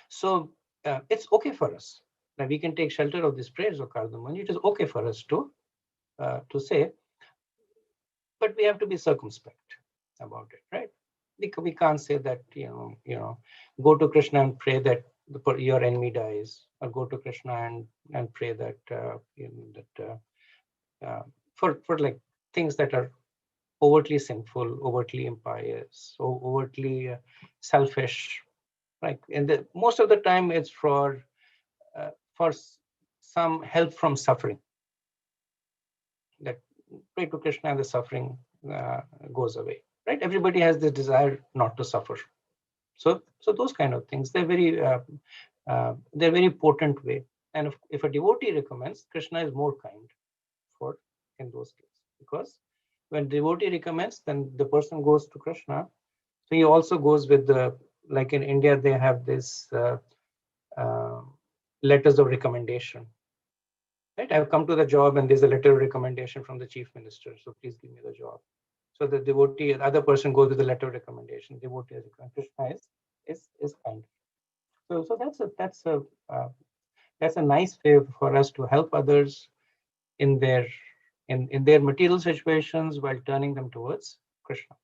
So it's okay for us. Now we can take shelter of these prayers of Kardam Muni. It is okay for us to say, but we have to be circumspect about it, right? We can't say that go to Krishna and pray that your enemy dies, or go to Krishna and pray that for like things that are overtly sinful, overtly impious, overtly selfish, right? And most of the time it's for some help from suffering. That pray to Krishna and the suffering goes away, right? Everybody has this desire not to suffer. So those kind of things, they're very potent way. And if a devotee recommends, Krishna is more kind in those cases, because When devotee recommends, then the person goes to Krishna. So he also goes with the, like in India, they have this uh, letters of recommendation. Right? I've come to the job and there's a letter of recommendation from the chief minister. So please give me the job. So the devotee, the other person goes with the letter of recommendation. Devotee is Krishna is kind. So that's a nice way for us to help others in their in their material situations while turning them towards Krishna.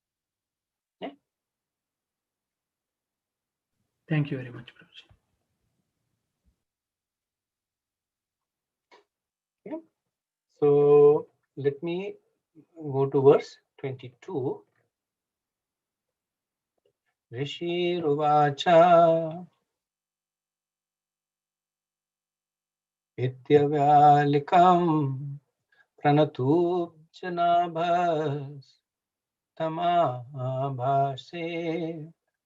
Yeah. Thank you very much, Prabhuji. Okay. So let me go to verse 22. Rishi Ruvacha Ityavyalikam Pranatu Janabhas Tamabhase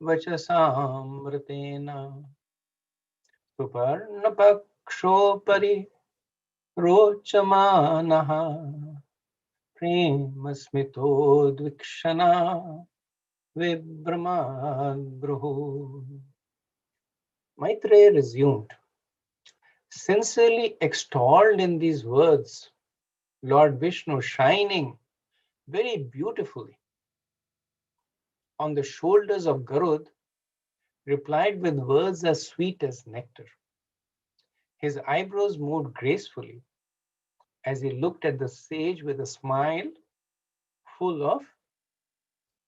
Vachasamritena Suparnapakshopari Rochamanaha Premasmitodvikshana Vibramad Maitreya resumed, sincerely extolled in these words Lord Vishnu, shining very beautifully on the shoulders of Garud, replied with words as sweet as nectar. His eyebrows moved gracefully as he looked at the sage with a smile full of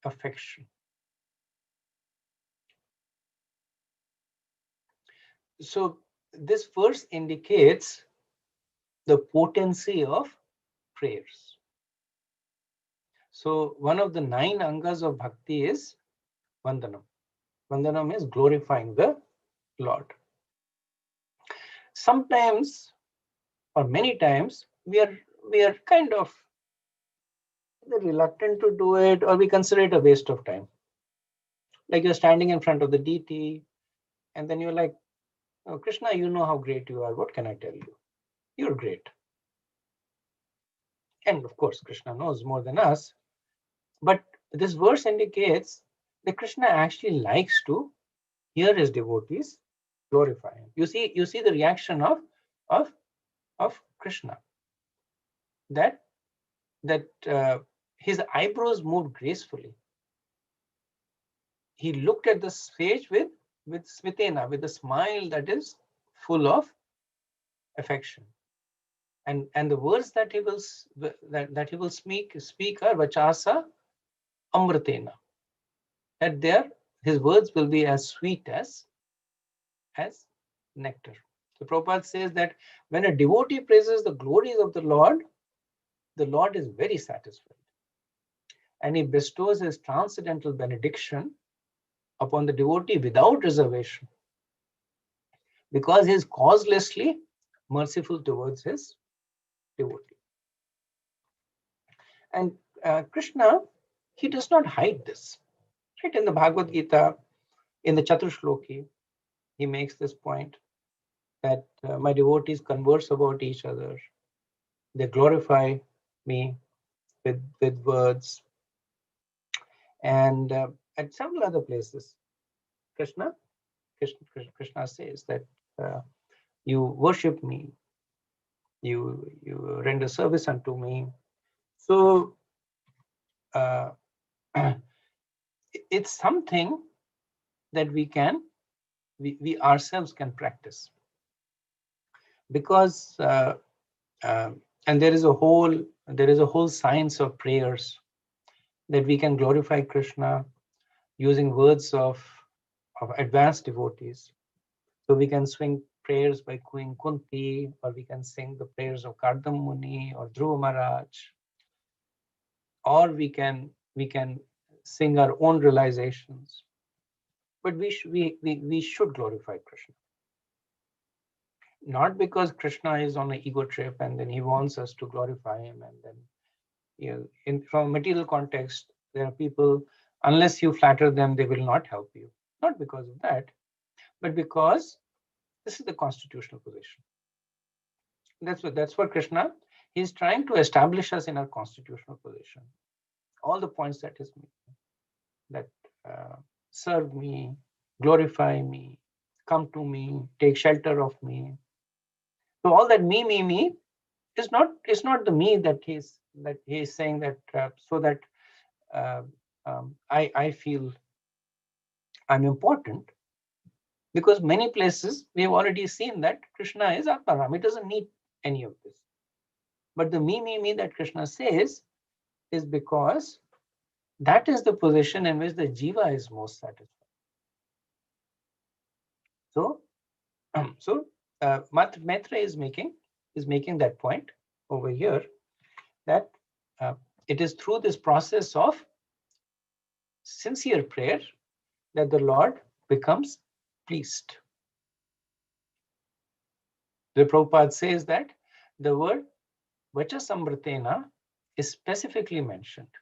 affection. So this verse indicates the potency of prayers. So one of the 9 angas of bhakti is Vandanam. Vandanam is glorifying the Lord. Sometimes, or many times, we are kind of reluctant to do it, or we consider it a waste of time. Like you're standing in front of the deity, and then you're like, oh, Krishna, you know how great you are. What can I tell you? You're great. And of course, Krishna knows more than us. But this verse indicates that Krishna actually likes to hear his devotees glorify him. You see the reaction of Krishna. That his eyebrows moved gracefully. He looked at the sage with smitena, with a smile that is full of affection. And the words that he will speak are vachasa amritena. That his words will be as sweet as nectar. So Prabhupada says that when a devotee praises the glories of the Lord is very satisfied. And he bestows his transcendental benediction upon the devotee without reservation, because he is causelessly merciful towards his devotee. And Krishna, he does not hide this. Right? In the Bhagavad Gita, in the Chatushloki, he makes this point that my devotees converse about each other. They glorify me with words. And at several other places, Krishna says that you worship me, you render service unto me. So it's something that we ourselves can practice, because and there is a whole science of prayers that we can glorify Krishna using words of advanced devotees. So we can swing prayers by Queen Kunti, or we can sing the prayers of Kardam Muni or Dhruva Maharaj, or we can sing our own realizations. But we should glorify Krishna. Not because Krishna is on an ego trip and then he wants us to glorify him, and then from a material context, there are people, unless you flatter them, they will not help you. Not because of that, but because this is the constitutional position. That's what Krishna, he's trying to establish us in our constitutional position. all the points that is making, that serve me, glorify me, come to me, take shelter of me. So all that me is not the me that he's saying that so that I feel I'm important, because many places we have already seen that Krishna is Atmaram. He doesn't need any of this. But the me that Krishna says is because that is the position in which the jiva is most satisfied. So, Maitreya is making that point over here, that it is through this process of sincere prayer that the Lord becomes pleased. The Prabhupada says that the word Vachasamritena is specifically mentioned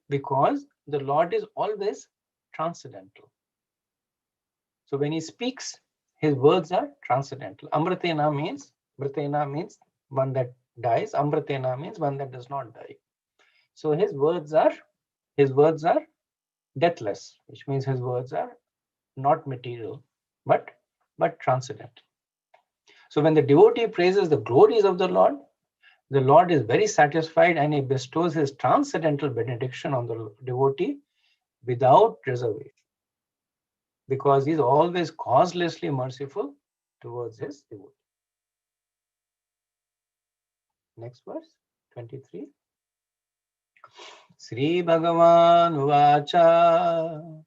because the Lord is always transcendental. So when he speaks, his words are transcendental. Amritena means one that dies. Amritena means one that does not die. So his words are deathless, which means his words are not material, but transcendental. So when the devotee praises the glories of the Lord is very satisfied, and he bestows his transcendental benediction on the devotee without reservation, because he's always causelessly merciful towards his devotee. Next verse, 23. Sri Bhagavan Uvacha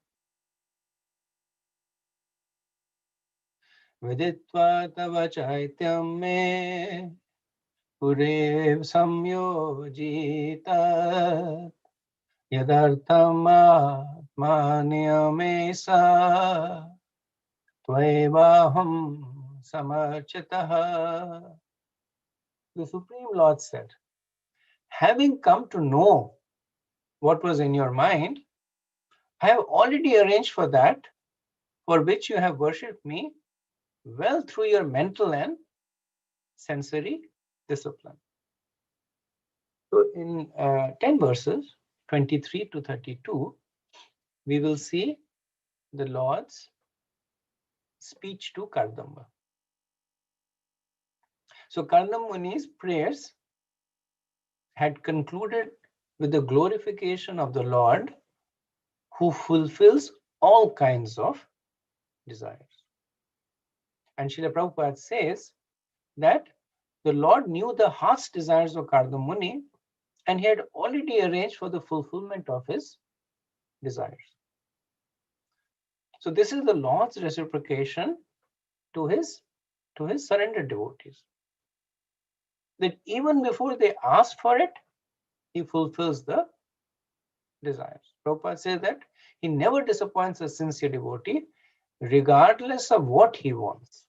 Viditva Tava Chaityam Me Purev Samyojita Yadartham Atmaniyamesa Tvevaham Samarchitaha. The Supreme Lord said, having come to know what was in your mind, I have already arranged for that, for which you have worshipped me well through your mental and sensory discipline. So in 10 verses, 23 to 32, we will see the Lord's speech to Kardama. So Kardama Muni's prayers had concluded with the glorification of the Lord, who fulfills all kinds of desires. And Srila Prabhupada says that the Lord knew the heart's desires of Kardama Muni, and he had already arranged for the fulfillment of his desires. So this is the Lord's reciprocation to his surrendered devotees, that even before they ask for it, he fulfills the desires. Prabhupada says that he never disappoints a sincere devotee, regardless of what he wants.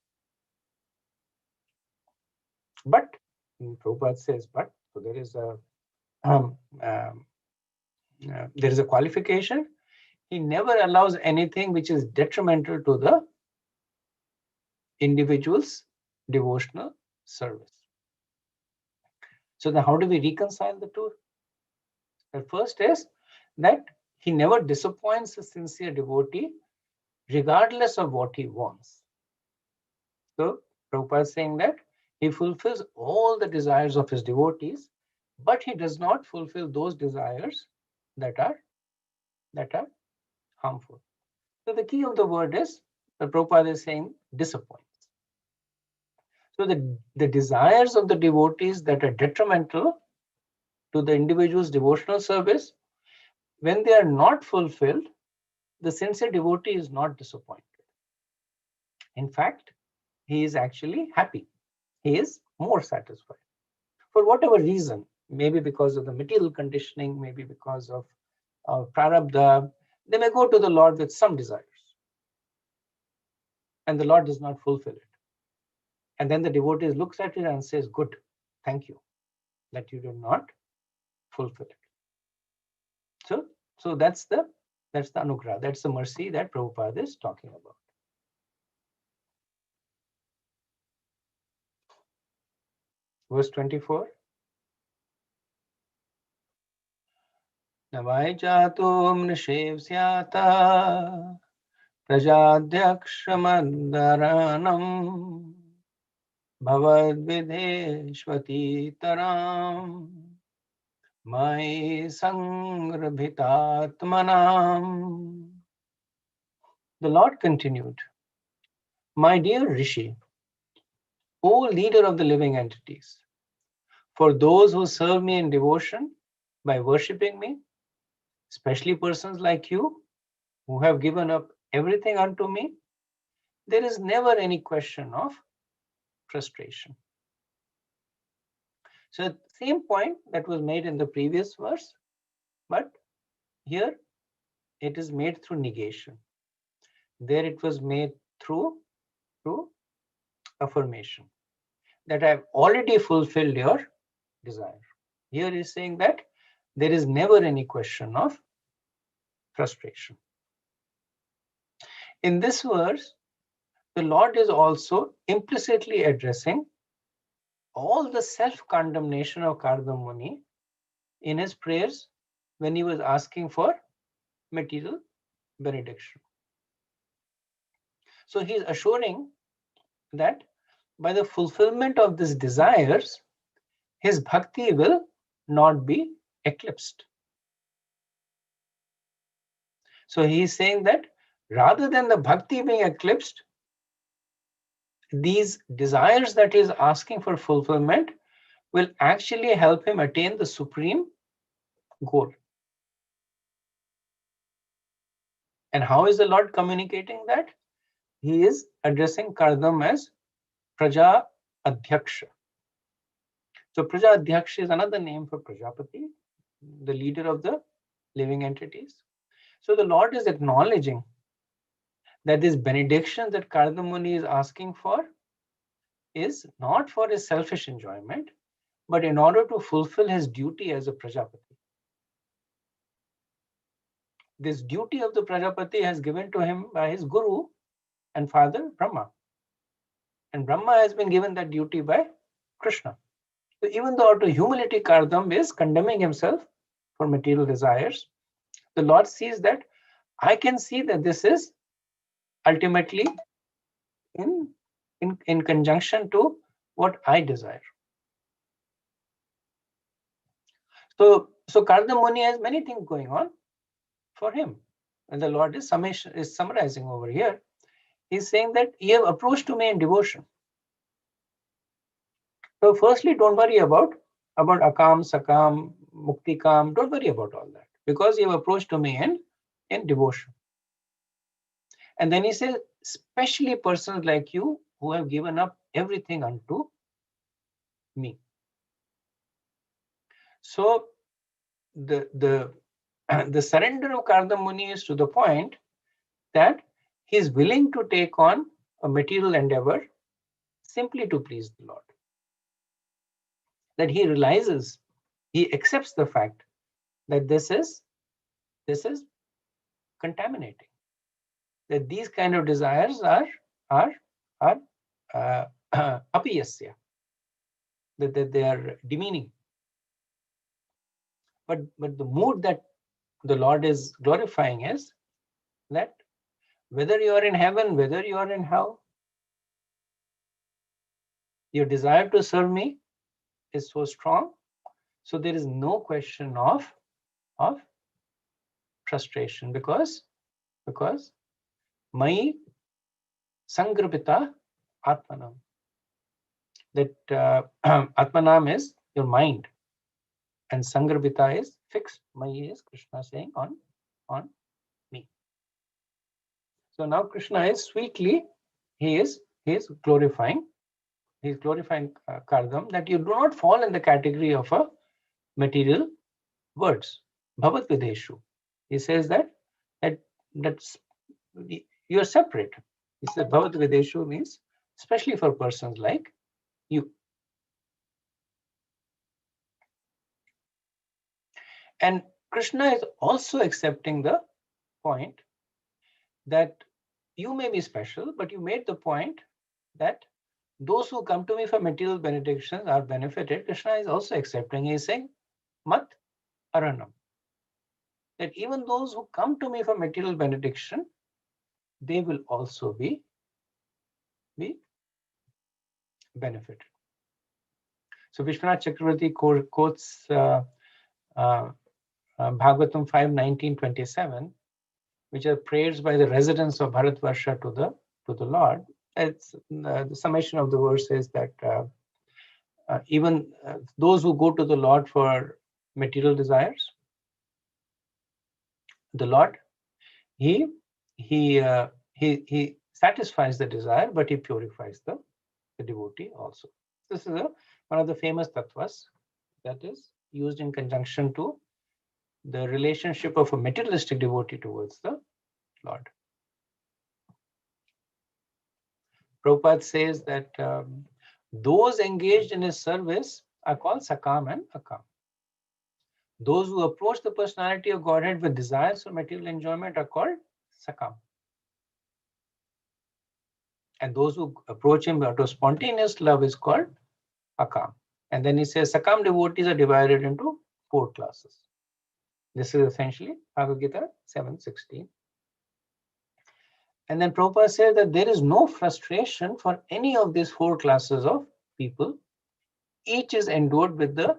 But, Prabhupada says, but, so there is a qualification. He never allows anything which is detrimental to the individual's devotional service. So then how do we reconcile the two? The first is that he never disappoints a sincere devotee, regardless of what he wants. So Prabhupada is saying that he fulfills all the desires of his devotees, but he does not fulfill those desires that are harmful. So the key of the word is that Prabhupada is saying disappoints. So the desires of the devotees that are detrimental to the individual's devotional service, when they are not fulfilled, the sincere devotee is not disappointed. In fact, he is actually happy. He is more satisfied. For whatever reason, maybe because of the material conditioning, maybe because of prarabdha, they may go to the Lord with some desires, and the Lord does not fulfill it. And then the devotee looks at it and says, good, thank you that you did not fulfill it. So that's the anugrah, that's the mercy that Prabhupada is talking about. Verse 24. Navaijato mnishev syata Prajadyakshamandaranam Bhavadvideshvati taram Mai sangrabhitatmanam. The Lord continued, my dear Rishi, O leader of the living entities, for those who serve me in devotion by worshipping me, especially persons like you who have given up everything unto me, there is never any question of frustration. So, same point that was made in the previous verse, but here it is made through negation. There it was made through affirmation, that I have already fulfilled your desire. Here is saying that there is never any question of frustration. In this verse, the Lord is also implicitly addressing all the self-condemnation of Kardama Muni in his prayers when he was asking for material benediction. So he is assuring that by the fulfillment of these desires, his bhakti will not be eclipsed. So he is saying that rather than the bhakti being eclipsed, these desires that he is asking for fulfillment will actually help him attain the supreme goal. And how is the Lord communicating that? He is addressing Kardam as Praja Adhyaksha. So Praja Adhyaksha is another name for Prajapati, the leader of the living entities. So the Lord is acknowledging that this benediction that Kardama Muni is asking for is not for his selfish enjoyment, but in order to fulfill his duty as a Prajapati. This duty of the Prajapati has given to him by his Guru and father Brahma. And Brahma has been given that duty by Krishna. So even though out of humility Kardam is condemning himself for material desires, the Lord sees that I can see that this is ultimately in conjunction to what I desire. So Kardam Muni has many things going on for him. And the Lord is summarizing over here. He's saying that you have approached to me in devotion. So firstly, don't worry about akam, sakam, mukti kam. Don't worry about all that because you have approached to me in devotion. And then he says, especially persons like you who have given up everything unto me. So the surrender of Kardam Muni is to the point that he is willing to take on a material endeavor simply to please the Lord. That he realizes, he accepts the fact that this is contaminating. That these kind of desires are apiyasya, that they are demeaning. But the mood that the Lord is glorifying is that whether you are in heaven, whether you are in hell, your desire to serve me is so strong. So there is no question of frustration because mai sangrapita atmanam. That atmanam is your mind, and sangrapita is fixed. Mai is Krishna saying on me. So now Krishna is sweetly, he is glorifying. He's glorifying Kardam, that you do not fall in the category of a material words. Bhavat Videshu. He says that's you're separate. He said Bhavat Videshu means especially for persons like you. And Krishna is also accepting the point that you may be special, but you made the point that those who come to me for material benedictions are benefited. Krishna is also accepting. He is saying, Mat Aranam. that even those who come to me for material benediction, they will also be benefited. So Vishwanath Chakravarti quotes Bhagavatam 5:19-27, which are prayers by the residents of Bharatvarsha to the Lord. It's the summation of the verse is that even those who go to the Lord for material desires, the Lord he satisfies the desire, but he purifies the devotee also. This is one of the famous tattvas that is used in conjunction to the relationship of a materialistic devotee towards the Lord. Prabhupada says that those engaged in his service are called Sakam and Akam. Those who approach the personality of Godhead with desires for material enjoyment are called Sakam. And those who approach him out of spontaneous love is called Akam. And then he says Sakam devotees are divided into 4 classes. This is essentially Bhagavad Gita 7:16. And then Prabhupada says that there is no frustration for any of these 4 classes of people. Each is endowed with the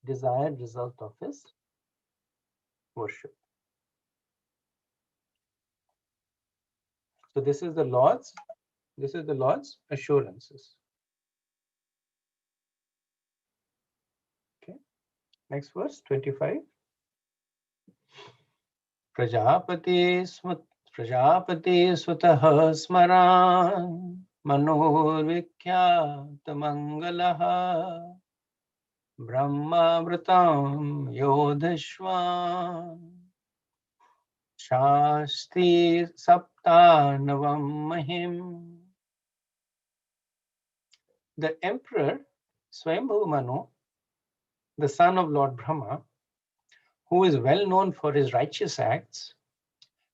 desired result of his worship. So this is the Lord's assurances. Okay. Next verse 25. Prajapati swatah smaran manorvikyat mangalaha brahmavratam yodhashvam shasti saptanavam mahim. The emperor Swayambhu Manu, the son of Lord Brahma, who is well known for his righteous acts,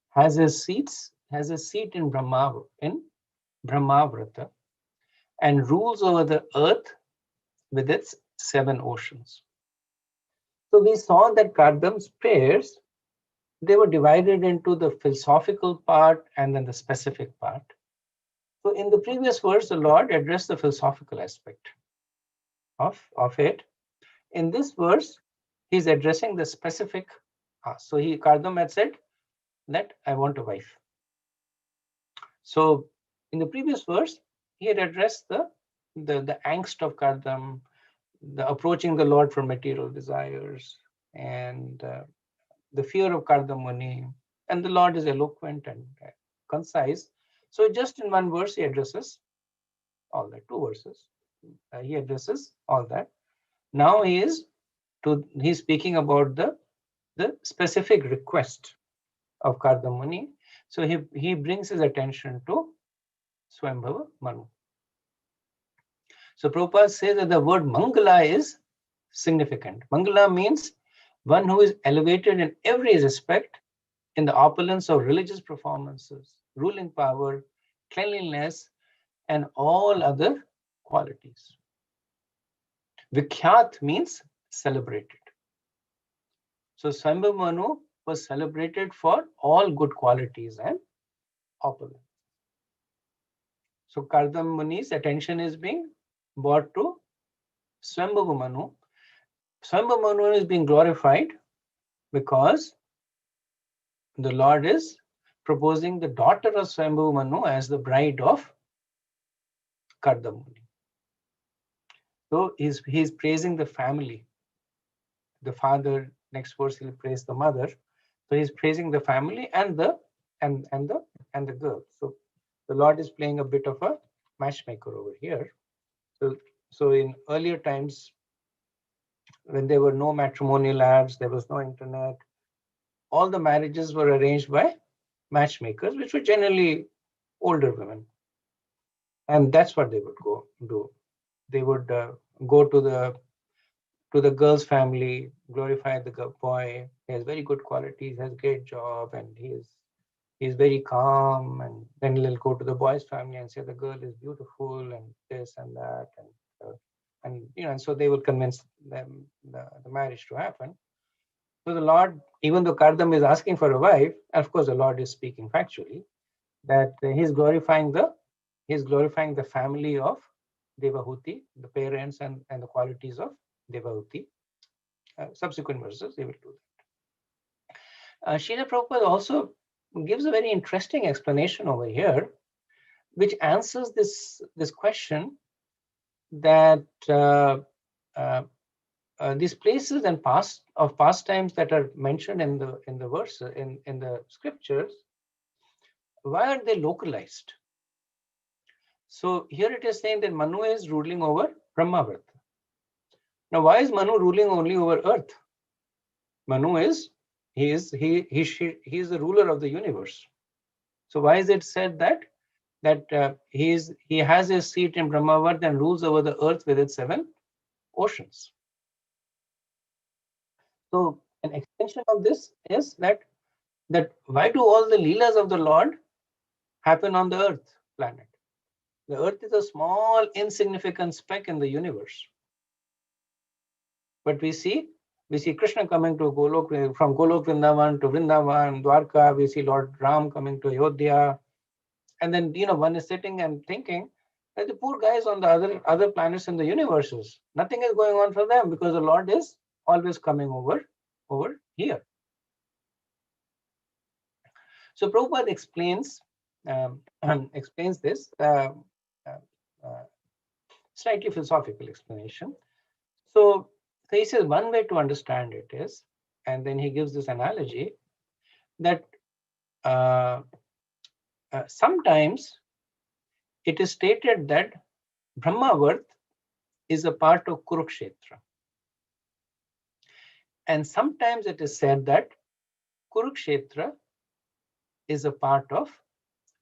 has a seat in Brahmavrata and rules over the earth with its 7 oceans. So we saw that Kardam's prayers, they were divided into the philosophical part and then the specific part. So in the previous verse, the Lord addressed the philosophical aspect of it. In this verse, he's addressing the specific. So Kardam had said that I want a wife. So in the previous verse, he had addressed the angst of Kardam, the approaching the Lord for material desires, and the fear of Kardam Muni. And the Lord is eloquent and concise. So just in one verse, he addresses all that. 2 verses, he addresses all that. Now he's speaking about the specific request of Kardam Muni. So he brings his attention to Swayambhava Manu. So Prabhupada says that the word Mangala is significant. Mangala means one who is elevated in every respect in the opulence of religious performances, ruling power, cleanliness, and all other qualities. Vikhyat means celebrated. So Swayambhava Manu was celebrated for all good qualities and opulence. So Kardam Muni's attention is being brought to Swayambhava Manu. Swayambhava Manu is being glorified because the Lord is proposing the daughter of Swayambhava Manu as the bride of Kardam Muni. So he's praising the family. The father, next verse he'll praise the mother. So he's praising the family and the girl. So the Lord is playing a bit of a matchmaker over here. So in earlier times, when there were no matrimonial apps, there was no internet, all the marriages were arranged by matchmakers, which were generally older women. And that's what they would go do. They would go to the girl's family, glorify the boy. He has very good qualities, has a great job, and he's very calm. And then he'll go to the boy's family and say the girl is beautiful and this and that, and so they will convince them the marriage to happen. So the Lord, even though Kardam is asking for a wife, of course the Lord is speaking factually, that he's glorifying the family of Devahuti, the parents and the qualities of Devahuti. Subsequent verses, they will do that. Srila Prabhupada also gives a very interesting explanation over here, which answers this question that these places and pastimes that are mentioned in the verse in the scriptures, why are they localized? So here it is saying that Manu is ruling over Brahmavarta. Now, why is Manu ruling only over Earth? Manu is he is the ruler of the universe. So why is it said that he has his seat in Brahmavarta and rules over the earth with its 7 oceans? So an extension of this is that why do all the leelas of the Lord happen on the earth planet? The earth is a small, insignificant speck in the universe. But we see Krishna coming to Golok, from Golok Vrindavan to Vrindavan, Dwarka. We see Lord Ram coming to Ayodhya. And then, one is sitting and thinking that the poor guys on the other planets in the universes, nothing is going on for them because the Lord is always coming over here. So Prabhupada explains this slightly philosophical explanation. So he says one way to understand it is, and then he gives this analogy that sometimes it is stated that Brahmavarta is a part of Kurukshetra. And sometimes it is said that Kurukshetra is a part of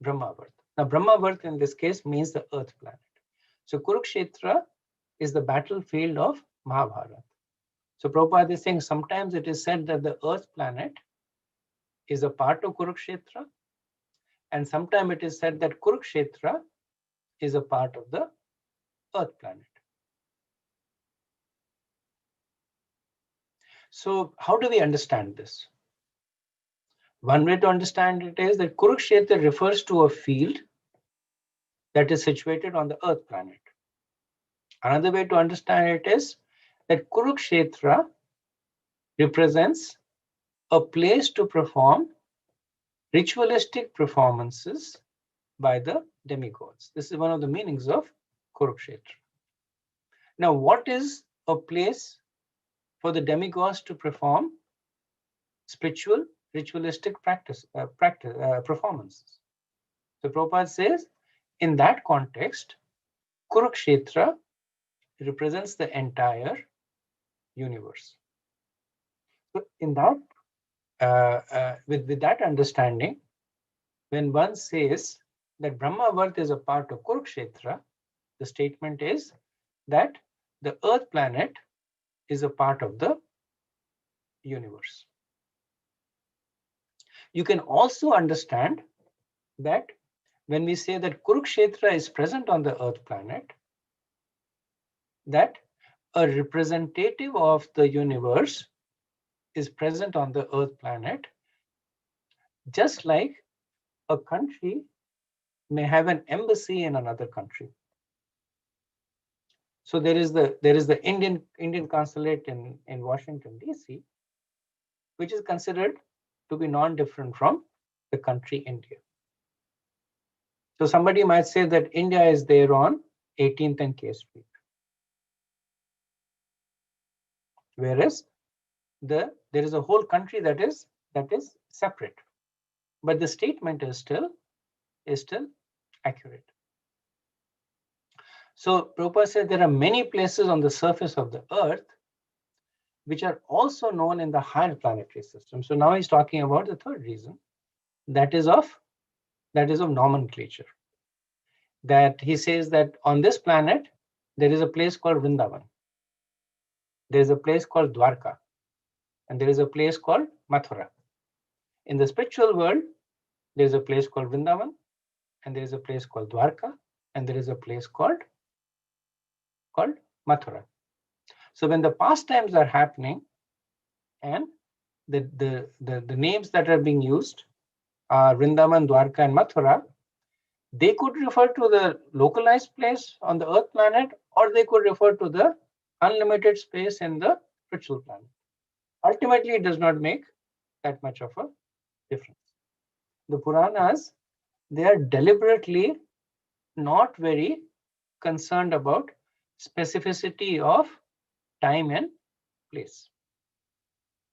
Brahmavarta. Now, Brahmavarta in this case means the earth planet. So Kurukshetra is the battlefield of Mahabharata. So Prabhupada is saying sometimes it is said that the earth planet is a part of Kurukshetra, and sometimes it is said that Kurukshetra is a part of the earth planet. So how do we understand this? One way to understand it is that Kurukshetra refers to a field that is situated on the earth planet. Another way to understand it is that Kurukshetra represents a place to perform ritualistic performances by the demigods. This is one of the meanings of Kurukshetra. Now, what is a place for the demigods to perform spiritual, ritualistic performances? So Prabhupada says, in that context, Kurukshetra represents the entire universe. So in that, with that understanding, when one says that Brahmavarta is a part of Kurukshetra, the statement is that the earth planet is a part of the universe. You can also understand that when we say that Kurukshetra is present on the earth planet, that a representative of the universe is present on the earth planet, just like a country may have an embassy in another country. So there is the Indian consulate in Washington, DC, which is considered to be non-different from the country India. So somebody might say that India is there on 18th and K Street, whereas there is a whole country that is separate, but the statement is still accurate. So Prabhupada said there are many places on the surface of the earth which are also known in the higher planetary system. So now he's talking about the third reason, that is of nomenclature. That he says that on this planet there is a place called Vrindavan, there is a place called Dwarka, and there is a place called Mathura. In the spiritual world, there is a place called Vrindavan, and there is a place called Dwarka, and there is a place called Mathura. So when the pastimes are happening and the names that are being used are Vrindavan, Dwarka, and Mathura. They could refer to the localized place on the earth planet, or they could refer to the unlimited space in the spiritual planet. Ultimately, it does not make that much of a difference. The Puranas, they are deliberately not very concerned about specificity of time and place.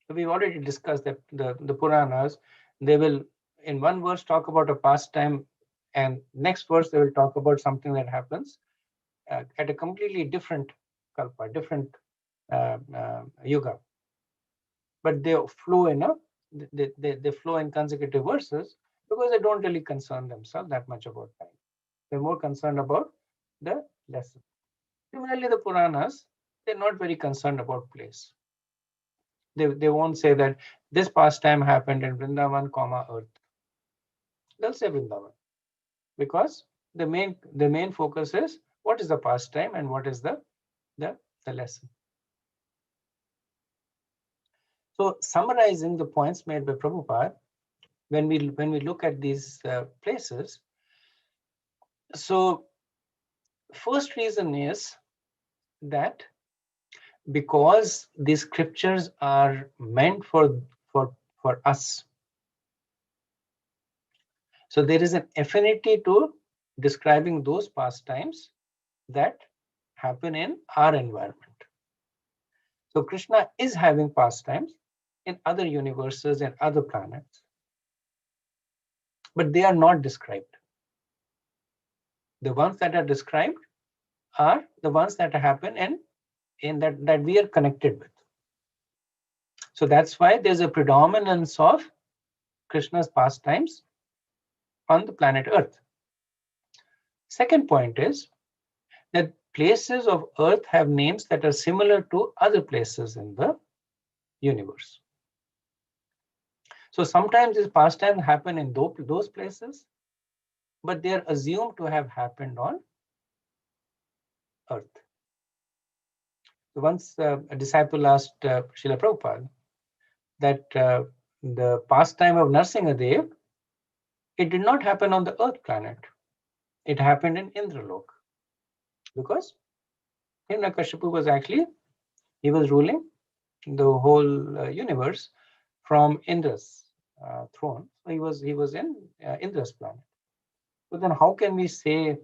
So we've already discussed that the Puranas, they will in one verse talk about a past time, and next verse they will talk about something that happens at a completely different kalpa, different yuga. But they flow in they flow in consecutive verses because they don't really concern themselves that much about time. They're more concerned about the lesson. Similarly, the Puranas, they're not very concerned about place. They won't say that this pastime happened in Vrindavan, earth. They'll say Vrindavan because the main focus is what is the pastime and what is the lesson. So summarizing the points made by Prabhupada, when we look at these places, so first reason is that because these scriptures are meant for us, so there is an affinity to describing those pastimes that happen in our environment. So Krishna is having pastimes in other universes and other planets, but they are not described. The ones that are described are the ones that happen in that we are connected with. So that's why there's a predominance of Krishna's pastimes on the planet Earth. Second point is that places of Earth have names that are similar to other places in the universe. So sometimes these pastimes happen in those places, but they are assumed to have happened on Earth. So once a disciple asked Srila Prabhupada that the pastime of Narsingadev, it did not happen on the Earth planet. It happened in Indralok. Because Hiranyakashipu was actually, he was ruling the whole universe from Indra's throne. So he was in Indra's planet. But then how can we say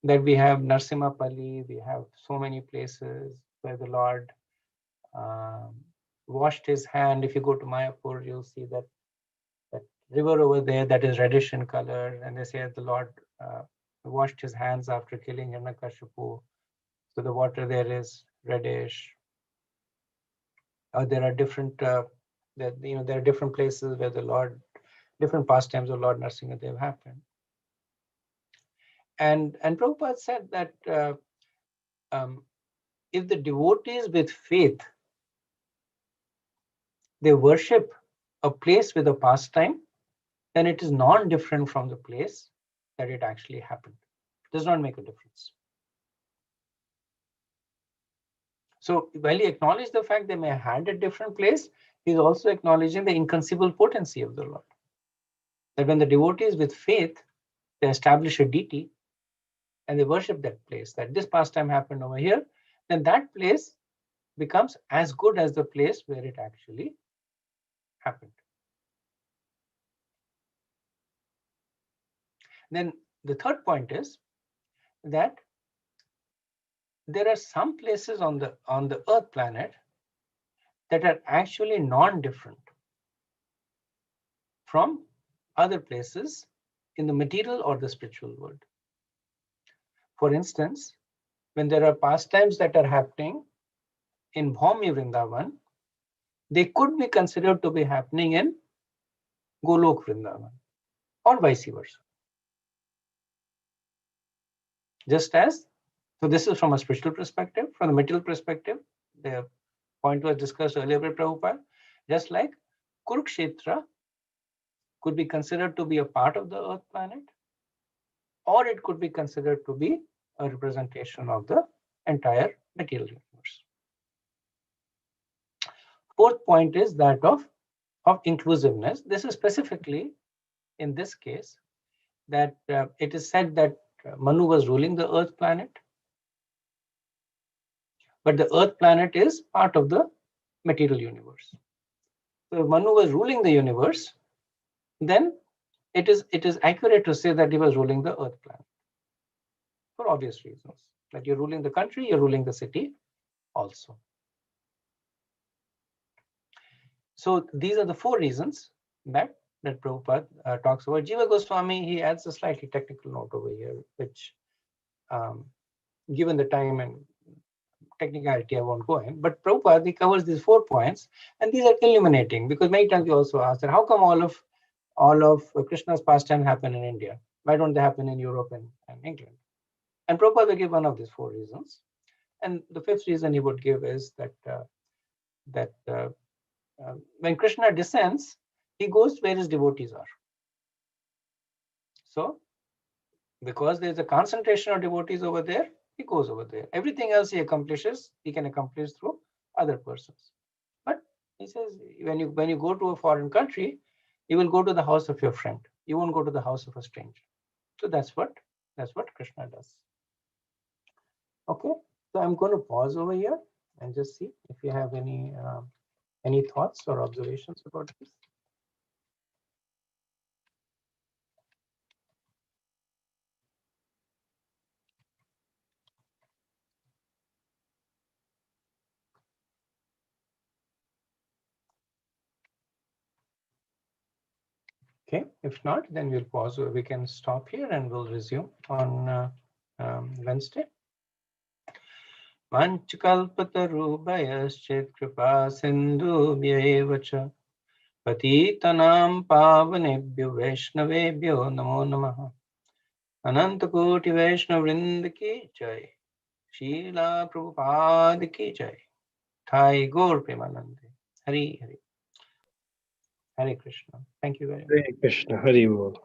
that we have Narsimapalli, we have so many places where the Lord washed his hand? If you go to Mayapur, you'll see that river over there that is reddish in color, and they say the Lord washed his hands after killing Hiranyakashipu. So the water there is reddish. There are different there are different places where the Lord, different pastimes of Lord Narsingadev happen. And Prabhupada said that if the devotees with faith, they worship a place with a pastime, then it is non-different from the place that it actually happened. It does not make a difference. So while he acknowledged the fact they may have had a different place, he's also acknowledging the inconceivable potency of the Lord. That when the devotees with faith, they establish a deity and they worship that place, that this pastime happened over here, then that place becomes as good as the place where it actually happened. Then the third point is that there are some places on the Earth planet that are actually non-different from other places in the material or the spiritual world. For instance, when there are pastimes that are happening in Bhaumi Vrindavan, they could be considered to be happening in Golok Vrindavan, or vice versa. Just as, so this is from a spiritual perspective. From the material perspective, the point was discussed earlier by Prabhupada, just like Kurukshetra could be considered to be a part of the Earth planet, or it could be considered to be a representation of the entire material universe. Fourth point is that of of inclusiveness. This is specifically in this case that it is said that Manu was ruling the earth planet, but the earth planet is part of the material universe. So if Manu was ruling the universe, then it is accurate to say that he was ruling the earth planet for obvious reasons. That you're ruling the country, you're ruling the city also. So these are the 4 reasons that Prabhupada talks about. Jiva Goswami, he adds a slightly technical note over here, which given the time and technicality, I won't go in. But Prabhupada, he covers these 4 points, and these are illuminating, because many times we also ask that how come all of Krishna's pastime happen in India? Why don't they happen in Europe and England? And Prabhupada will give one of these 4 reasons. And the 5th reason he would give is that when Krishna descends, he goes where his devotees are. So, because there's a concentration of devotees over there, he goes over there. Everything else he can accomplish through other persons. But he says, when you go to a foreign country, you will go to the house of your friend. You won't go to the house of a stranger. So that's what Krishna does. Okay, so I'm going to pause over here and just see if you have any thoughts or observations about this. Okay, if not, then we'll pause. We can stop here and we'll resume on Wednesday. Vanchakalpatarubhayascha kripa sindhubhyaeva cha patitanam pavanebhyo vaishnavebhyo namo namaha. Anantakoti Vaishnavrinda ki jai. Srila Prabhupada ki jai. Thai Gaur Premanande. Hari Hari. Hare Krishna. Thank you very much. Hare Krishna, Hari Bol.